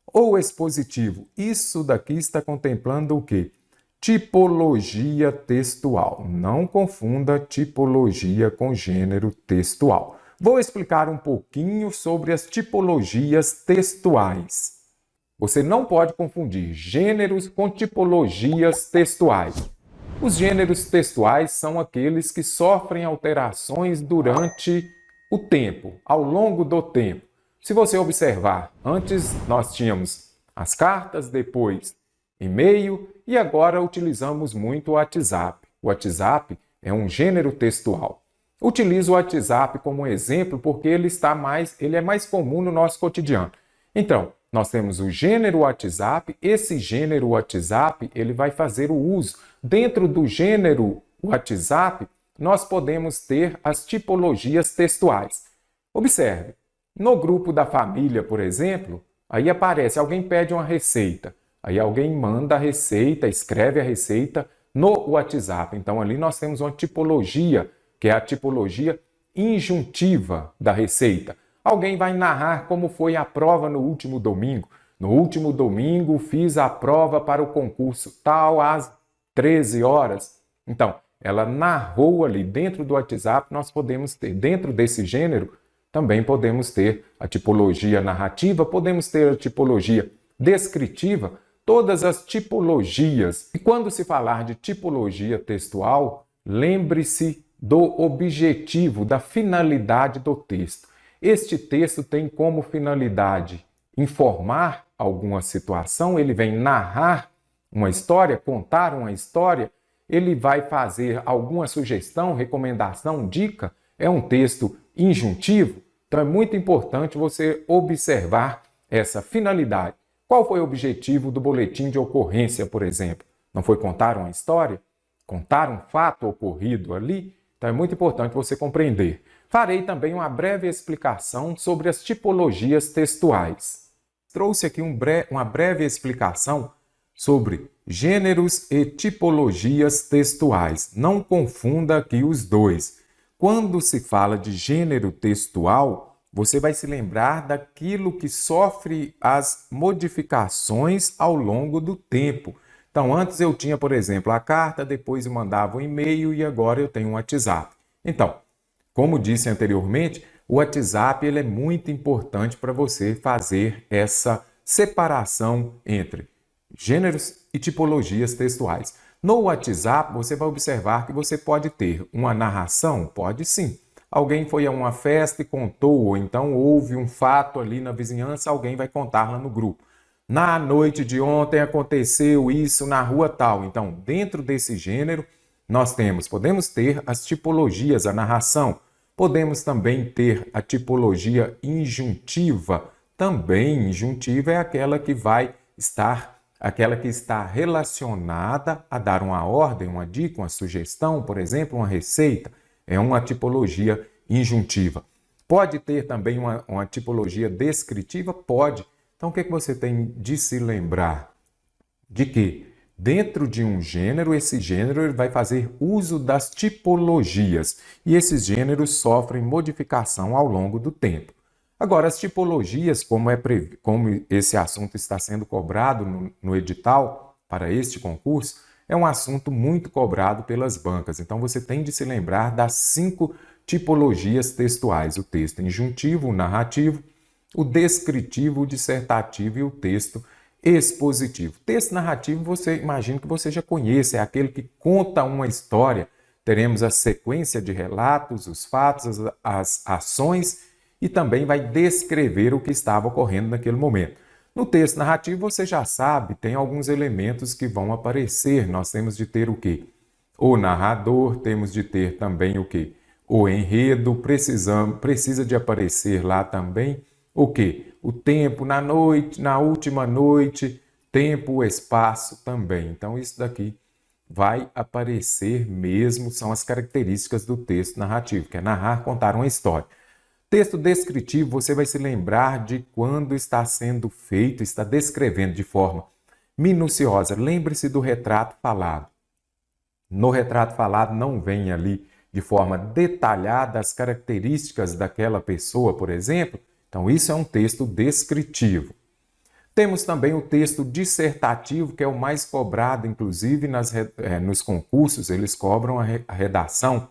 ou expositivo. Isso daqui está contemplando o quê? Tipologia textual. Não confunda tipologia com gênero textual. Vou explicar um pouquinho sobre as tipologias textuais. Você não pode confundir gêneros com tipologias textuais. Os gêneros textuais são aqueles que sofrem alterações durante o tempo, ao longo do tempo. Se você observar, antes nós tínhamos as cartas, depois e-mail e agora utilizamos muito o WhatsApp. O WhatsApp é um gênero textual. Utilizo o WhatsApp como exemplo porque ele é mais comum no nosso cotidiano. Então, nós temos o gênero WhatsApp, esse gênero WhatsApp, ele vai fazer o uso. Dentro do gênero WhatsApp, nós podemos ter as tipologias textuais. Observe, no grupo da família, por exemplo, aí aparece, alguém pede uma receita, aí alguém manda a receita, escreve a receita no WhatsApp. Então, ali nós temos uma tipologia, que é a tipologia injuntiva da receita. Alguém vai narrar como foi a prova no último domingo. No último domingo fiz a prova para o concurso tal às 13 horas. Então, ela narrou ali dentro do WhatsApp, nós podemos ter, dentro desse gênero, também podemos ter a tipologia narrativa, podemos ter a tipologia descritiva, todas as tipologias. E quando se falar de tipologia textual, lembre-se do objetivo, da finalidade do texto. Este texto tem como finalidade informar alguma situação, ele vem narrar uma história, contar uma história, ele vai fazer alguma sugestão, recomendação, dica, é um texto injuntivo. Então é muito importante você observar essa finalidade. Qual foi o objetivo do boletim de ocorrência, por exemplo? Não foi contar uma história? Contar um fato ocorrido ali? Então é muito importante você compreender. Farei também uma breve explicação sobre as tipologias textuais. Trouxe aqui uma breve explicação sobre gêneros e tipologias textuais. Não confunda aqui os dois. Quando se fala de gênero textual, você vai se lembrar daquilo que sofre as modificações ao longo do tempo. Então, antes eu tinha, por exemplo, a carta, depois eu mandava um e-mail e agora eu tenho um WhatsApp. Então, como disse anteriormente, o WhatsApp ele é muito importante para você fazer essa separação entre gêneros e tipologias textuais. No WhatsApp, você vai observar que você pode ter uma narração? Pode sim. Alguém foi a uma festa e contou, ou então houve um fato ali na vizinhança, alguém vai contar lá no grupo. Na noite de ontem aconteceu isso na rua tal. Então, dentro desse gênero, podemos ter as tipologias, a narração. Podemos também ter a tipologia injuntiva. Também injuntiva é aquela que está relacionada a dar uma ordem, uma dica, uma sugestão, por exemplo, uma receita. É uma tipologia injuntiva. Pode ter também uma tipologia descritiva? Pode. Então, o que você tem de se lembrar? De que dentro de um gênero, esse gênero ele vai fazer uso das tipologias e esses gêneros sofrem modificação ao longo do tempo. Agora, as tipologias, como esse assunto está sendo cobrado no edital para este concurso, é um assunto muito cobrado pelas bancas. Então, você tem de se lembrar das 5 tipologias textuais: o texto injuntivo, o narrativo, o descritivo, o dissertativo e o texto expositivo. Texto narrativo, você imagina que você já conhece, é aquele que conta uma história. Teremos a sequência de relatos, os fatos, as ações e também vai descrever o que estava ocorrendo naquele momento. No texto narrativo, você já sabe, tem alguns elementos que vão aparecer. Nós temos de ter o quê? O narrador, temos de ter também o quê? O enredo, precisa de aparecer lá também o quê? O tempo na noite, na última noite, tempo, espaço também. Então, isso daqui vai aparecer mesmo, são as características do texto narrativo, que é narrar, contar uma história. Texto descritivo, você vai se lembrar de quando está sendo feito, está descrevendo de forma minuciosa. Lembre-se do retrato falado. No retrato falado não vem ali de forma detalhada as características daquela pessoa, por exemplo. Então, isso é um texto descritivo. Temos também o texto dissertativo, que é o mais cobrado, inclusive nos concursos, eles cobram a redação.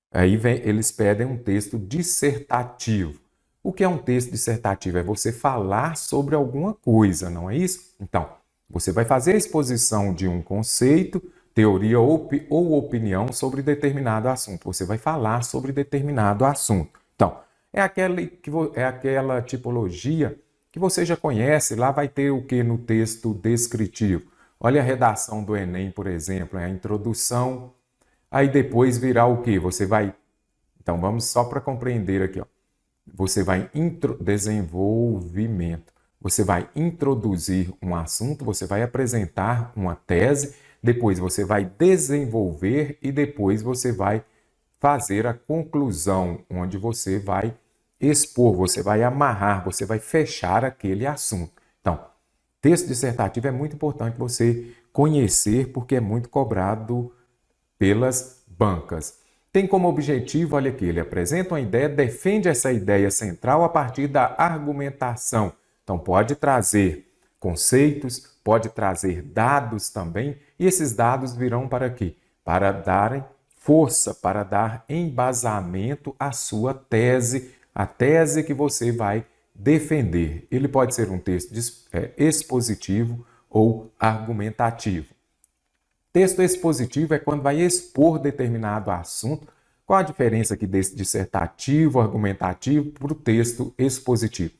Aí eles pedem um texto dissertativo. O que é um texto dissertativo? É você falar sobre alguma coisa, não é isso? Então, você vai fazer a exposição de um conceito, teoria ou opinião sobre determinado assunto. Você vai falar sobre determinado assunto. Então, é aquela tipologia que você já conhece. Lá vai ter o que no texto descritivo? Olha a redação do Enem, por exemplo, é a introdução. Aí depois virá o quê? Então, vamos só para compreender aqui. Ó. Você vai desenvolvimento. Você vai introduzir um assunto, você vai apresentar uma tese, depois você vai desenvolver e depois você vai fazer a conclusão, onde você vai expor, você vai amarrar, você vai fechar aquele assunto. Então, texto dissertativo é muito importante você conhecer, porque é muito cobrado pelas bancas. Tem como objetivo, olha aqui, ele apresenta uma ideia, defende essa ideia central a partir da argumentação. Então, pode trazer conceitos, pode trazer dados também, e esses dados virão para quê? Para darem força, para dar embasamento à sua tese, a tese que você vai defender. Ele pode ser um texto expositivo ou argumentativo. Texto expositivo é quando vai expor determinado assunto. Qual a diferença aqui desse dissertativo, argumentativo para o texto expositivo?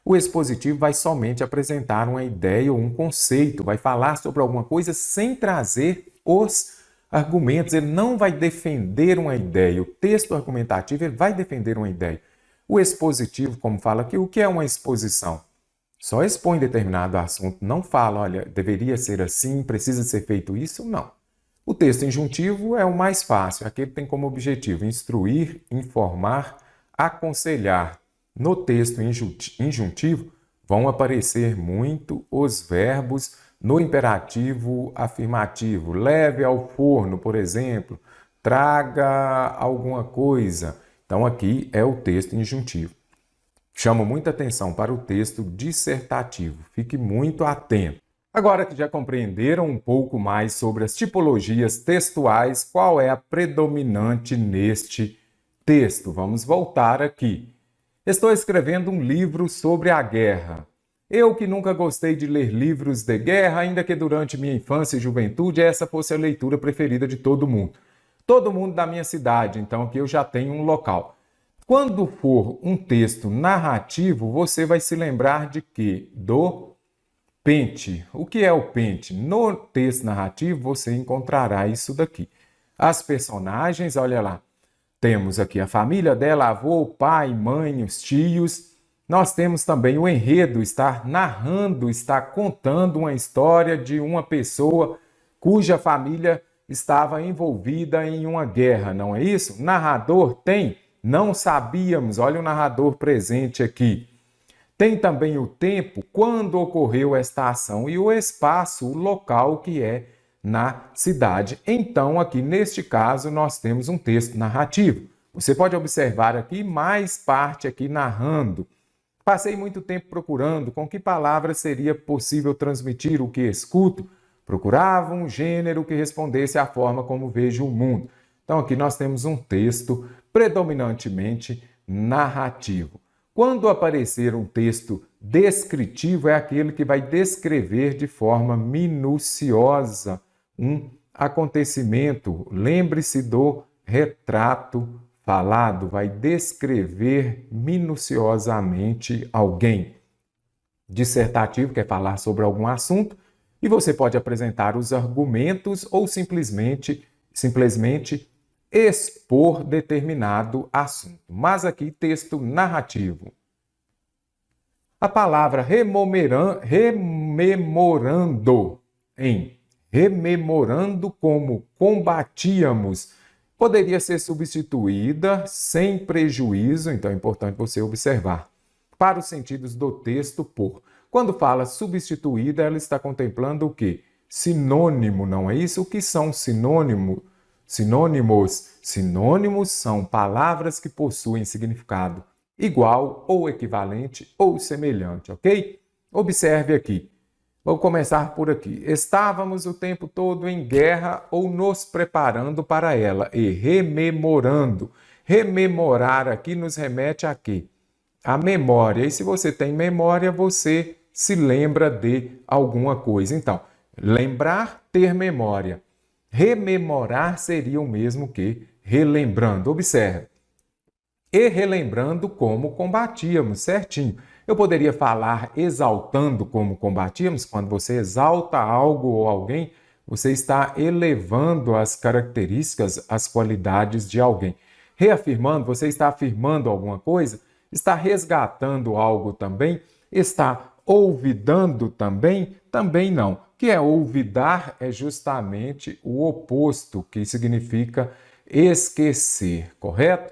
O expositivo vai somente apresentar uma ideia ou um conceito, vai falar sobre alguma coisa sem trazer os argumentos. Ele não vai defender uma ideia. O texto argumentativo ele vai defender uma ideia. O expositivo, como fala aqui, o que é uma exposição? Só expõe determinado assunto, não fala, olha, deveria ser assim, precisa ser feito isso, não. O texto injuntivo é o mais fácil, aquele que tem como objetivo instruir, informar, aconselhar. No texto injuntivo vão aparecer muito os verbos no imperativo afirmativo. Leve ao forno, por exemplo, traga alguma coisa. Então aqui é o texto injuntivo. Chamo muita atenção para o texto dissertativo. Fique muito atento. Agora que já compreenderam um pouco mais sobre as tipologias textuais, qual é a predominante neste texto? Vamos voltar aqui. Estou escrevendo um livro sobre a guerra. Eu que nunca gostei de ler livros de guerra, ainda que durante minha infância e juventude essa fosse a leitura preferida de todo mundo. Todo mundo da minha cidade, então aqui eu já tenho um local. Quando for um texto narrativo, você vai se lembrar de quê? Do pente. O que é o pente? No texto narrativo você encontrará isso daqui. As personagens, olha lá, temos aqui a família dela, avô, pai, mãe, os tios. Nós temos também o enredo, está narrando, está contando uma história de uma pessoa cuja família estava envolvida em uma guerra, não é isso? Narrador tem, não sabíamos, olha o narrador presente aqui. Tem também o tempo, quando ocorreu esta ação, e o espaço, o local que é na cidade. Então, aqui neste caso, nós temos um texto narrativo. Você pode observar aqui mais parte aqui narrando. Passei muito tempo procurando com que palavras seria possível transmitir o que escuto. Procurava um gênero que respondesse à forma como vejo o mundo. Então, aqui nós temos um texto predominantemente narrativo. Quando aparecer um texto descritivo, é aquele que vai descrever de forma minuciosa um acontecimento. Lembre-se do retrato falado, vai descrever minuciosamente alguém. Dissertativo quer falar sobre algum assunto e você pode apresentar os argumentos ou simplesmente expor determinado assunto. Mas aqui texto narrativo. A palavra rememorando como combatíamos poderia ser substituída sem prejuízo, então é importante você observar, para os sentidos do texto por. Quando fala substituída, ela está contemplando o quê? Sinônimo, não é isso? O que são sinônimos? Sinônimos são palavras que possuem significado igual ou equivalente ou semelhante, ok? Observe aqui. Vou começar por aqui. Estávamos o tempo todo em guerra ou nos preparando para ela e rememorando. Rememorar aqui nos remete a quê? A memória. E se você tem memória, você se lembra de alguma coisa. Então, lembrar, ter memória. Rememorar seria o mesmo que relembrando. Observe. E relembrando como combatíamos, certinho. Eu poderia falar exaltando como combatíamos. Quando você exalta algo ou alguém, você está elevando as características, as qualidades de alguém. Reafirmando, você está afirmando alguma coisa, está resgatando algo também, está olvidando também, também não. O que é olvidar é justamente o oposto, que significa esquecer, correto?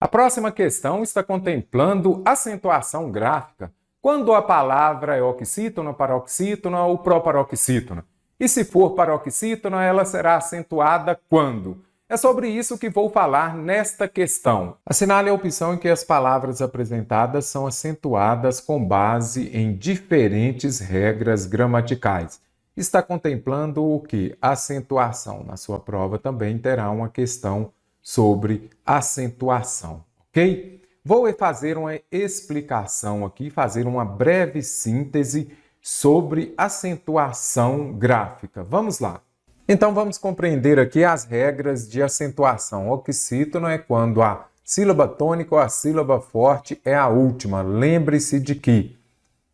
A próxima questão está contemplando acentuação gráfica, quando a palavra é oxítona, paroxítona ou proparoxítona. E se for paroxítona, ela será acentuada quando? É sobre isso que vou falar nesta questão. Assinale a opção em que as palavras apresentadas são acentuadas com base em diferentes regras gramaticais. Está contemplando o que? Acentuação. Na sua prova também terá uma questão sobre acentuação, ok? Vou fazer uma explicação aqui, fazer uma breve síntese sobre acentuação gráfica. Vamos lá. Então vamos compreender aqui as regras de acentuação. Oxítona é quando a sílaba tônica ou a sílaba forte é a última. Lembre-se de que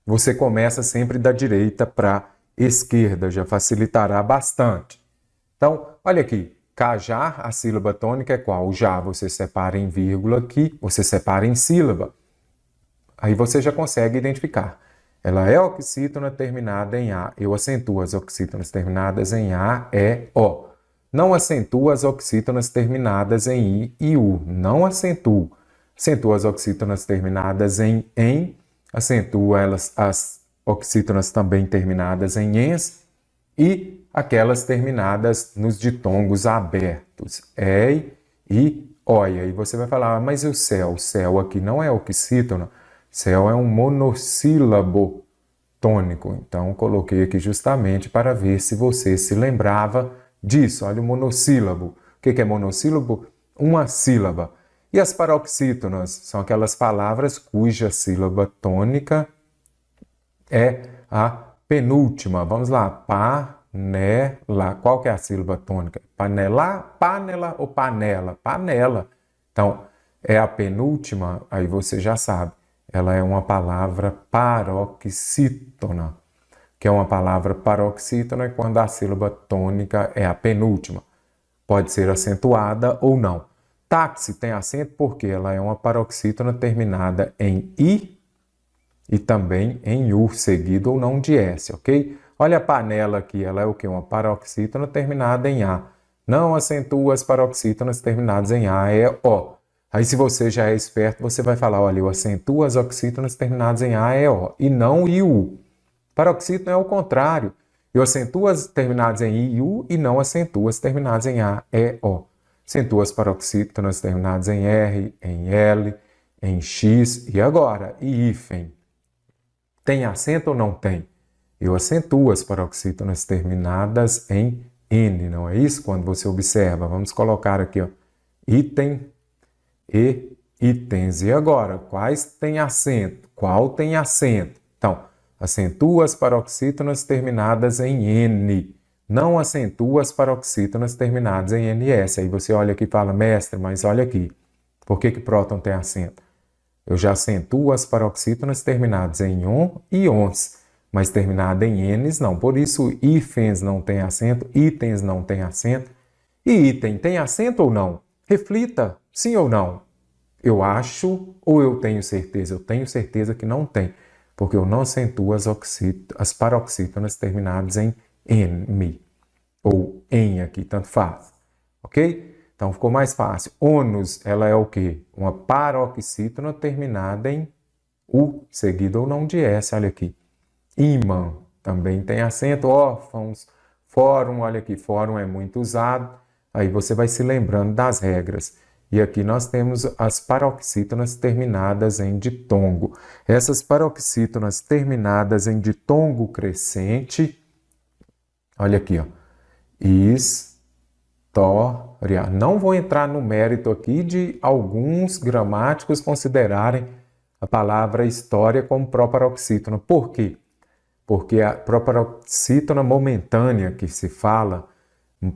você começa sempre da direita para a esquerda, já facilitará bastante. Então, olha aqui. Cajar, a sílaba tônica é qual? O já, você separa em vírgula aqui, você separa em sílaba. Aí você já consegue identificar. Ela é oxítona terminada em A. Eu acentuo as oxítonas terminadas em A, E, O. Não acentuo as oxítonas terminadas em I e U. Não acentuo. Acentuo as oxítonas terminadas em acentuo as oxítonas também terminadas em ens e aquelas terminadas nos ditongos abertos, ei e oi. Aí você vai falar, mas o céu aqui não é oxítona? Céu é um monossílabo tônico. Então, coloquei aqui justamente para ver se você se lembrava disso. Olha o monossílabo. O que é monossílabo? Uma sílaba. E as paroxítonas são aquelas palavras cuja sílaba tônica é a penúltima. Vamos lá. Panela. Qual que é a sílaba tônica? Panela, panela ou panela? Panela. Então, é a penúltima, aí você já sabe. Ela é uma palavra paroxítona. Que é uma palavra paroxítona quando a sílaba tônica é a penúltima. Pode ser acentuada ou não. Táxi tem acento porque ela é uma paroxítona terminada em I e também em U, seguido ou não de S, ok? Olha a panela aqui, ela é o quê? Uma paroxítona terminada em A. Não acentua as paroxítonas terminadas em A, é O. Aí se você já é esperto, você vai falar, olha, eu acentuo as oxítonas terminadas em A, é O, e não I, U. Paroxítona é o contrário. Eu acentuo as terminadas em I e U e não acentuo as terminadas em A, E, O. Acentuo as paroxítonas terminadas em R, em L, em X e agora, e hífen. Tem acento ou não tem? Eu acentuo as paroxítonas terminadas em N, não é isso? Quando você observa, vamos colocar aqui, ó, item e itens. E agora, quais têm acento? Qual tem acento? Então, acentua as paroxítonas terminadas em N. Não acentua as paroxítonas terminadas em NS. Aí você olha aqui e fala, mestre, mas olha aqui. Por que próton tem acento? Eu já acentuo as paroxítonas terminadas em on e ons, mas terminada em Ns não. Por isso, hífens não tem acento, itens não tem acento. E item tem acento ou não? Reflita, sim ou não? Eu acho ou eu tenho certeza? Eu tenho certeza que não tem, porque eu não acentuo as paroxítonas terminadas em M, ou em aqui, tanto faz. Ok? Então ficou mais fácil. Ônus, ela é o quê? Uma paroxítona terminada em U, seguido ou não de S, olha aqui. Ímã, também tem acento. Órfãos, fórum, olha aqui, fórum é muito usado. Aí você vai se lembrando das regras. E aqui nós temos as paroxítonas terminadas em ditongo. Essas paroxítonas terminadas em ditongo crescente, olha aqui, ó. História. Não vou entrar no mérito aqui de alguns gramáticos considerarem a palavra história como proparoxítona. Por quê? Porque a proparoxítona momentânea que se fala,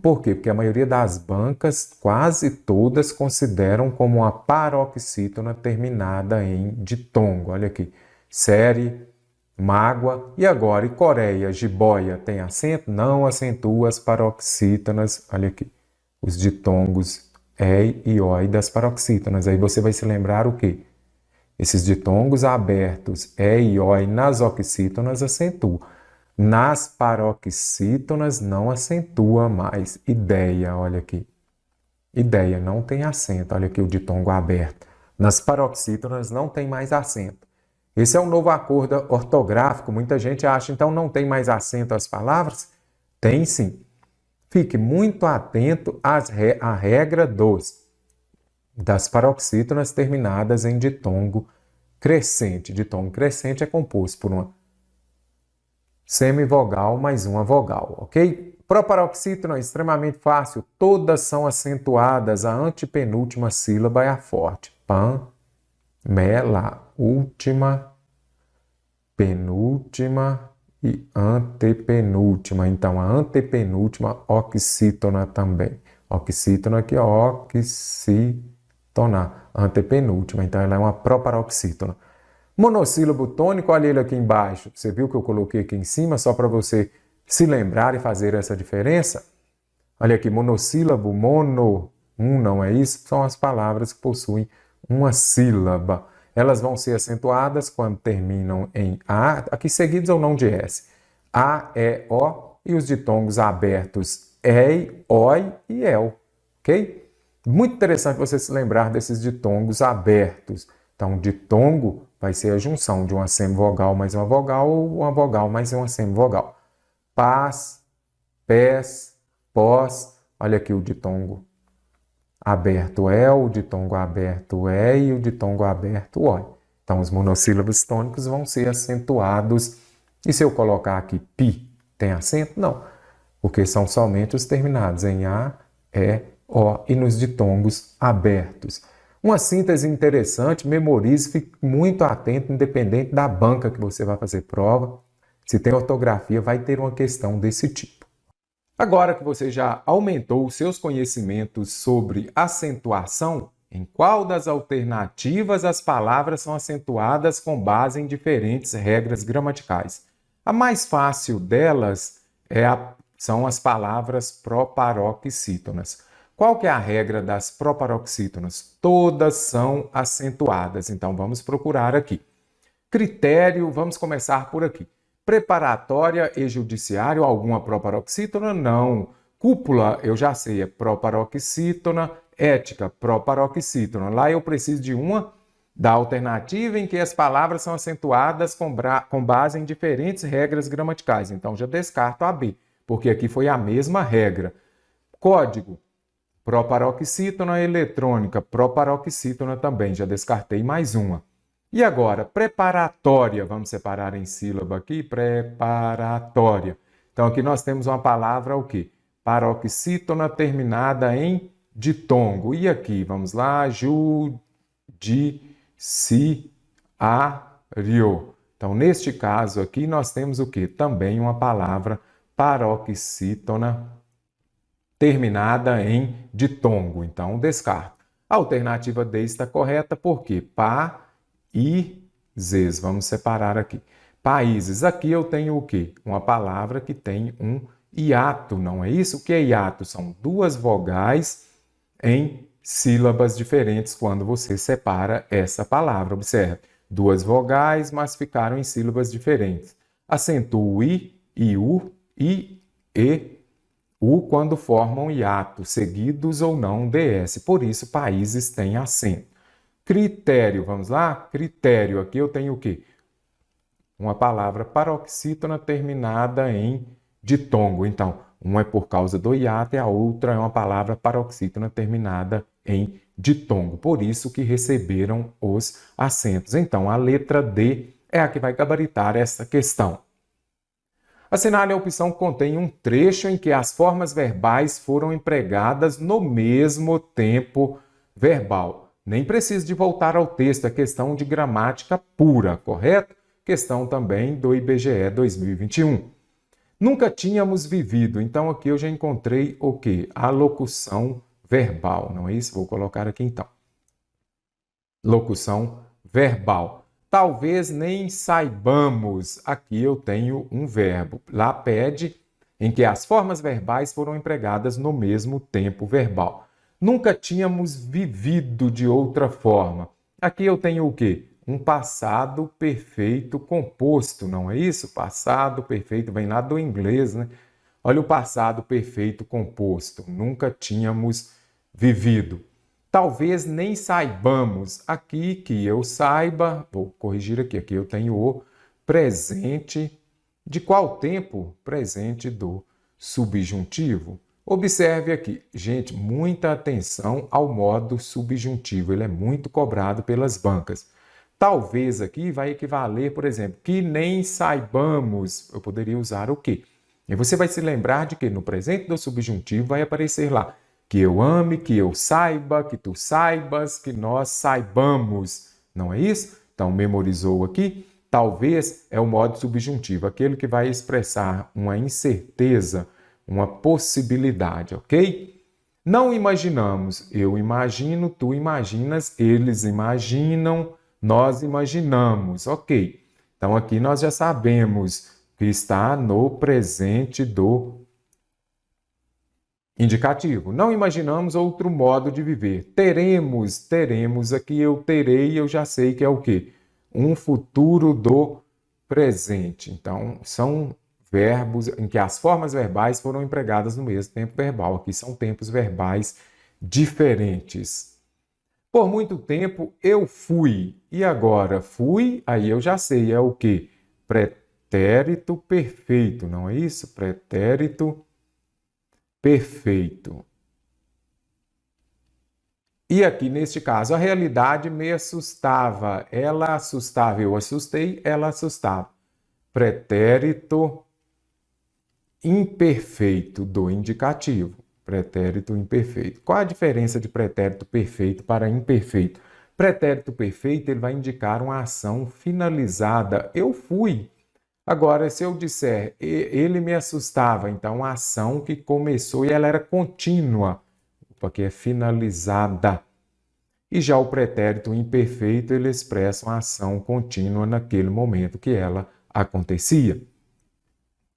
por quê? Porque a maioria das bancas, quase todas, consideram como uma paroxítona terminada em ditongo. Olha aqui, série, mágoa. E agora, e Coreia, jiboia, tem acento? Não acentua as paroxítonas, olha aqui, os ditongos ei e oi das paroxítonas. Aí você vai se lembrar o quê? Esses ditongos abertos ei e oi nas oxítonas acentua. Nas paroxítonas não acentua mais. Ideia, olha aqui. Ideia, não tem acento. Olha aqui o ditongo aberto. Nas paroxítonas não tem mais acento. Esse é um novo acordo ortográfico. Muita gente acha, então não tem mais acento as palavras? Tem sim. Fique muito atento à regra das paroxítonas terminadas em ditongo crescente. Ditongo crescente é composto por uma semivogal mais uma vogal, ok? Proparoxítona é extremamente fácil, todas são acentuadas, a antepenúltima sílaba é a forte. Pan, mela, última, penúltima e antepenúltima. Então, a antepenúltima, oxítona também. Oxítona aqui, oxítona, antepenúltima. Então, ela é uma proparoxítona. Monossílabo tônico, olha ele aqui embaixo. Você viu que eu coloquei aqui em cima só para você se lembrar e fazer essa diferença? Olha aqui, monossílabo, não é isso? São as palavras que possuem uma sílaba. Elas vão ser acentuadas quando terminam em A, aqui seguidos ou não de S. A, E, O e os ditongos abertos EI, OI e EL. Ok? Muito interessante você se lembrar desses ditongos abertos. Então, ditongo vai ser a junção de uma semivogal mais uma vogal ou uma vogal mais uma semivogal. Paz, pés, pós. Olha aqui o ditongo aberto é, o ditongo aberto é e o ditongo aberto oi. Então, os monossílabos tônicos vão ser acentuados. E se eu colocar aqui pi, tem acento? Não, porque são somente os terminados em A, E, O e nos ditongos abertos. Uma síntese interessante, memorize, fique muito atento, independente da banca que você vai fazer prova. Se tem ortografia, vai ter uma questão desse tipo. Agora que você já aumentou os seus conhecimentos sobre acentuação, em qual das alternativas as palavras são acentuadas com base em diferentes regras gramaticais? A mais fácil delas são as palavras proparoxítonas. Qual que é a regra das proparoxítonas? Todas são acentuadas. Então, vamos procurar aqui. Critério, vamos começar por aqui. Preparatória e judiciário, alguma proparoxítona? Não. Cúpula, eu já sei, é proparoxítona. Ética, proparoxítona. Lá eu preciso de uma da alternativa em que as palavras são acentuadas com base em diferentes regras gramaticais. Então, já descarto a B, porque aqui foi a mesma regra. Código, proparoxítona eletrônica, proparoxítona também, já descartei mais uma. E agora, preparatória, vamos separar em sílaba aqui, preparatória. Então, aqui nós temos uma palavra o quê? Paroxítona terminada em ditongo. E aqui, vamos lá, judiciário. Então, neste caso aqui, nós temos o quê? Também uma palavra paroxítona terminada em ditongo. Então, descarto. A alternativa D está correta porque países. Vamos separar aqui. Países. Aqui eu tenho o quê? Uma palavra que tem um hiato, não é isso? O que é hiato? São duas vogais em sílabas diferentes quando você separa essa palavra. Observe, duas vogais, mas ficaram em sílabas diferentes. Acentuo I, IU, I, E, U quando formam hiato, seguidos ou não DS. Por isso, países têm acento. Critério, vamos lá? Critério, aqui eu tenho o quê? Uma palavra paroxítona terminada em ditongo. Então, uma é por causa do hiato e a outra é uma palavra paroxítona terminada em ditongo. Por isso que receberam os acentos. Então, a letra D é a que vai gabaritar essa questão. Assinale a opção que contém um trecho em que as formas verbais foram empregadas no mesmo tempo verbal. Nem precisa de voltar ao texto, é questão de gramática pura, correto? Questão também do IBGE 2021. Nunca tínhamos vivido, então aqui eu já encontrei o quê? A locução verbal, não é isso? Vou colocar aqui então. Locução verbal. Talvez nem saibamos. Aqui eu tenho um verbo. Lá pede em que as formas verbais foram empregadas no mesmo tempo verbal. Nunca tínhamos vivido de outra forma. Aqui eu tenho o quê? Um passado perfeito composto, não é isso? Passado perfeito vem lá do inglês, né? Olha o passado perfeito composto. Nunca tínhamos vivido. Talvez nem saibamos. Aqui que eu saiba, vou corrigir aqui eu tenho o presente. De qual tempo? Presente do subjuntivo. Observe aqui, gente, muita atenção ao modo subjuntivo. Ele é muito cobrado pelas bancas. Talvez aqui vai equivaler, por exemplo, que nem saibamos. Eu poderia usar o quê? E você vai se lembrar de que no presente do subjuntivo vai aparecer lá que eu ame, que eu saiba, que tu saibas, que nós saibamos. Não é isso? Então, memorizou aqui? Talvez é o modo subjuntivo, aquele que vai expressar uma incerteza, uma possibilidade, ok? Não imaginamos. Eu imagino, tu imaginas, eles imaginam, nós imaginamos, ok? Então, aqui nós já sabemos que está no presente do indicativo. Não imaginamos outro modo de viver. Teremos, aqui eu terei, eu já sei que é o quê? Um futuro do presente. Então, são verbos em que as formas verbais foram empregadas no mesmo tempo verbal. Aqui são tempos verbais diferentes. Por muito tempo eu fui. E agora fui, aí eu já sei, é o quê? Pretérito perfeito, não é isso? Pretérito perfeito. E aqui, neste caso, a realidade me assustava. Ela assustava, eu assustei, ela assustava. Pretérito imperfeito do indicativo. Pretérito imperfeito. Qual a diferença de pretérito perfeito para imperfeito? Pretérito perfeito, ele vai indicar uma ação finalizada. Eu fui. Agora, se eu disser, ele me assustava, então a ação que começou e ela era contínua, porque é finalizada. E já o pretérito imperfeito, ele expressa uma ação contínua naquele momento que ela acontecia.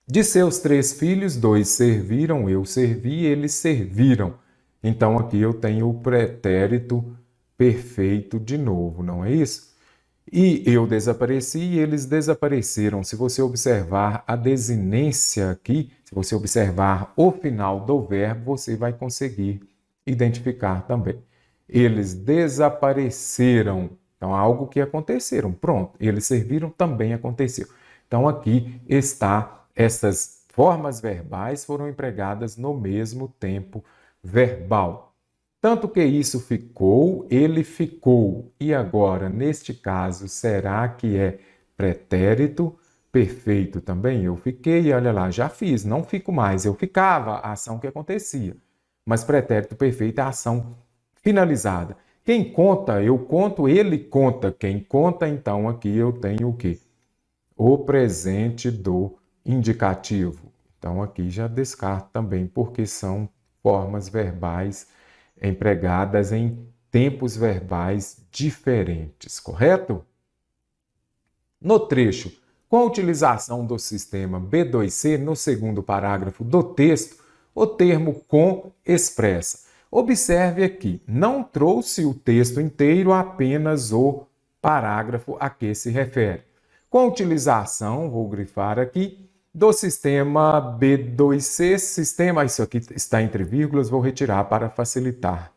De seus 3 filhos, 2 serviram, eu servi, eles serviram. Então aqui eu tenho o pretérito perfeito de novo, não é isso? E eu desapareci e eles desapareceram. Se você observar a desinência aqui, se você observar o final do verbo, você vai conseguir identificar também. Eles desapareceram. Então, algo que aconteceram. Pronto, eles serviram, também aconteceu. Então, aqui está, essas formas verbais foram empregadas no mesmo tempo verbal. Tanto que isso ficou, ele ficou. E agora, neste caso, será que é pretérito perfeito também? Eu fiquei, olha lá, já fiz, não fico mais. Eu ficava, a ação que acontecia. Mas pretérito perfeito é a ação finalizada. Quem conta, eu conto, ele conta. Quem conta, então, aqui eu tenho o quê? O presente do indicativo. Então, aqui já descarto também, porque são formas verbais empregadas em tempos verbais diferentes, correto? No trecho, com a utilização do sistema B2C, no segundo parágrafo do texto, o termo com expressa. Observe aqui, não trouxe o texto inteiro, apenas o parágrafo a que se refere. Com a utilização, vou grifar aqui, do sistema B2C, isso aqui está entre vírgulas, vou retirar para facilitar.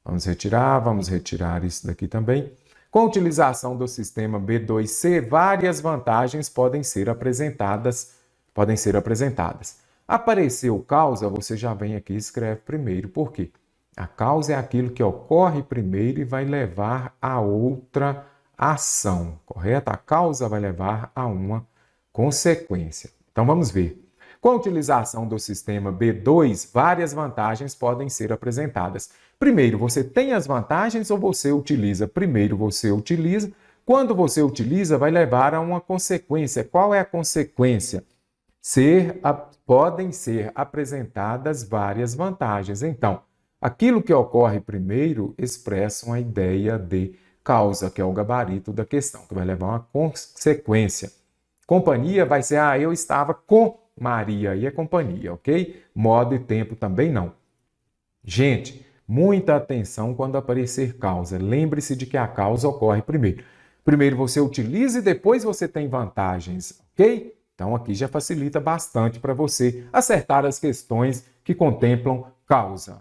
Vamos retirar isso daqui também. Com a utilização do sistema B2C, várias vantagens podem ser apresentadas. Apareceu causa, você já vem aqui e escreve primeiro. Por quê? A causa é aquilo que ocorre primeiro e vai levar a outra ação, correto? A causa vai levar a uma consequência. Então vamos ver. Com a utilização do sistema B2, várias vantagens podem ser apresentadas. Primeiro, você tem as vantagens ou você utiliza? Primeiro, você utiliza. Quando você utiliza, vai levar a uma consequência. Qual é a consequência? Podem ser apresentadas várias vantagens. Então, aquilo que ocorre primeiro expressa uma ideia de causa, que é o gabarito da questão, que vai levar a uma consequência. Companhia vai ser, eu estava com Maria, aí é companhia, ok? Modo e tempo também não. Gente, muita atenção quando aparecer causa. Lembre-se de que a causa ocorre primeiro. Primeiro você utiliza e depois você tem vantagens, ok? Então aqui já facilita bastante para você acertar as questões que contemplam causa.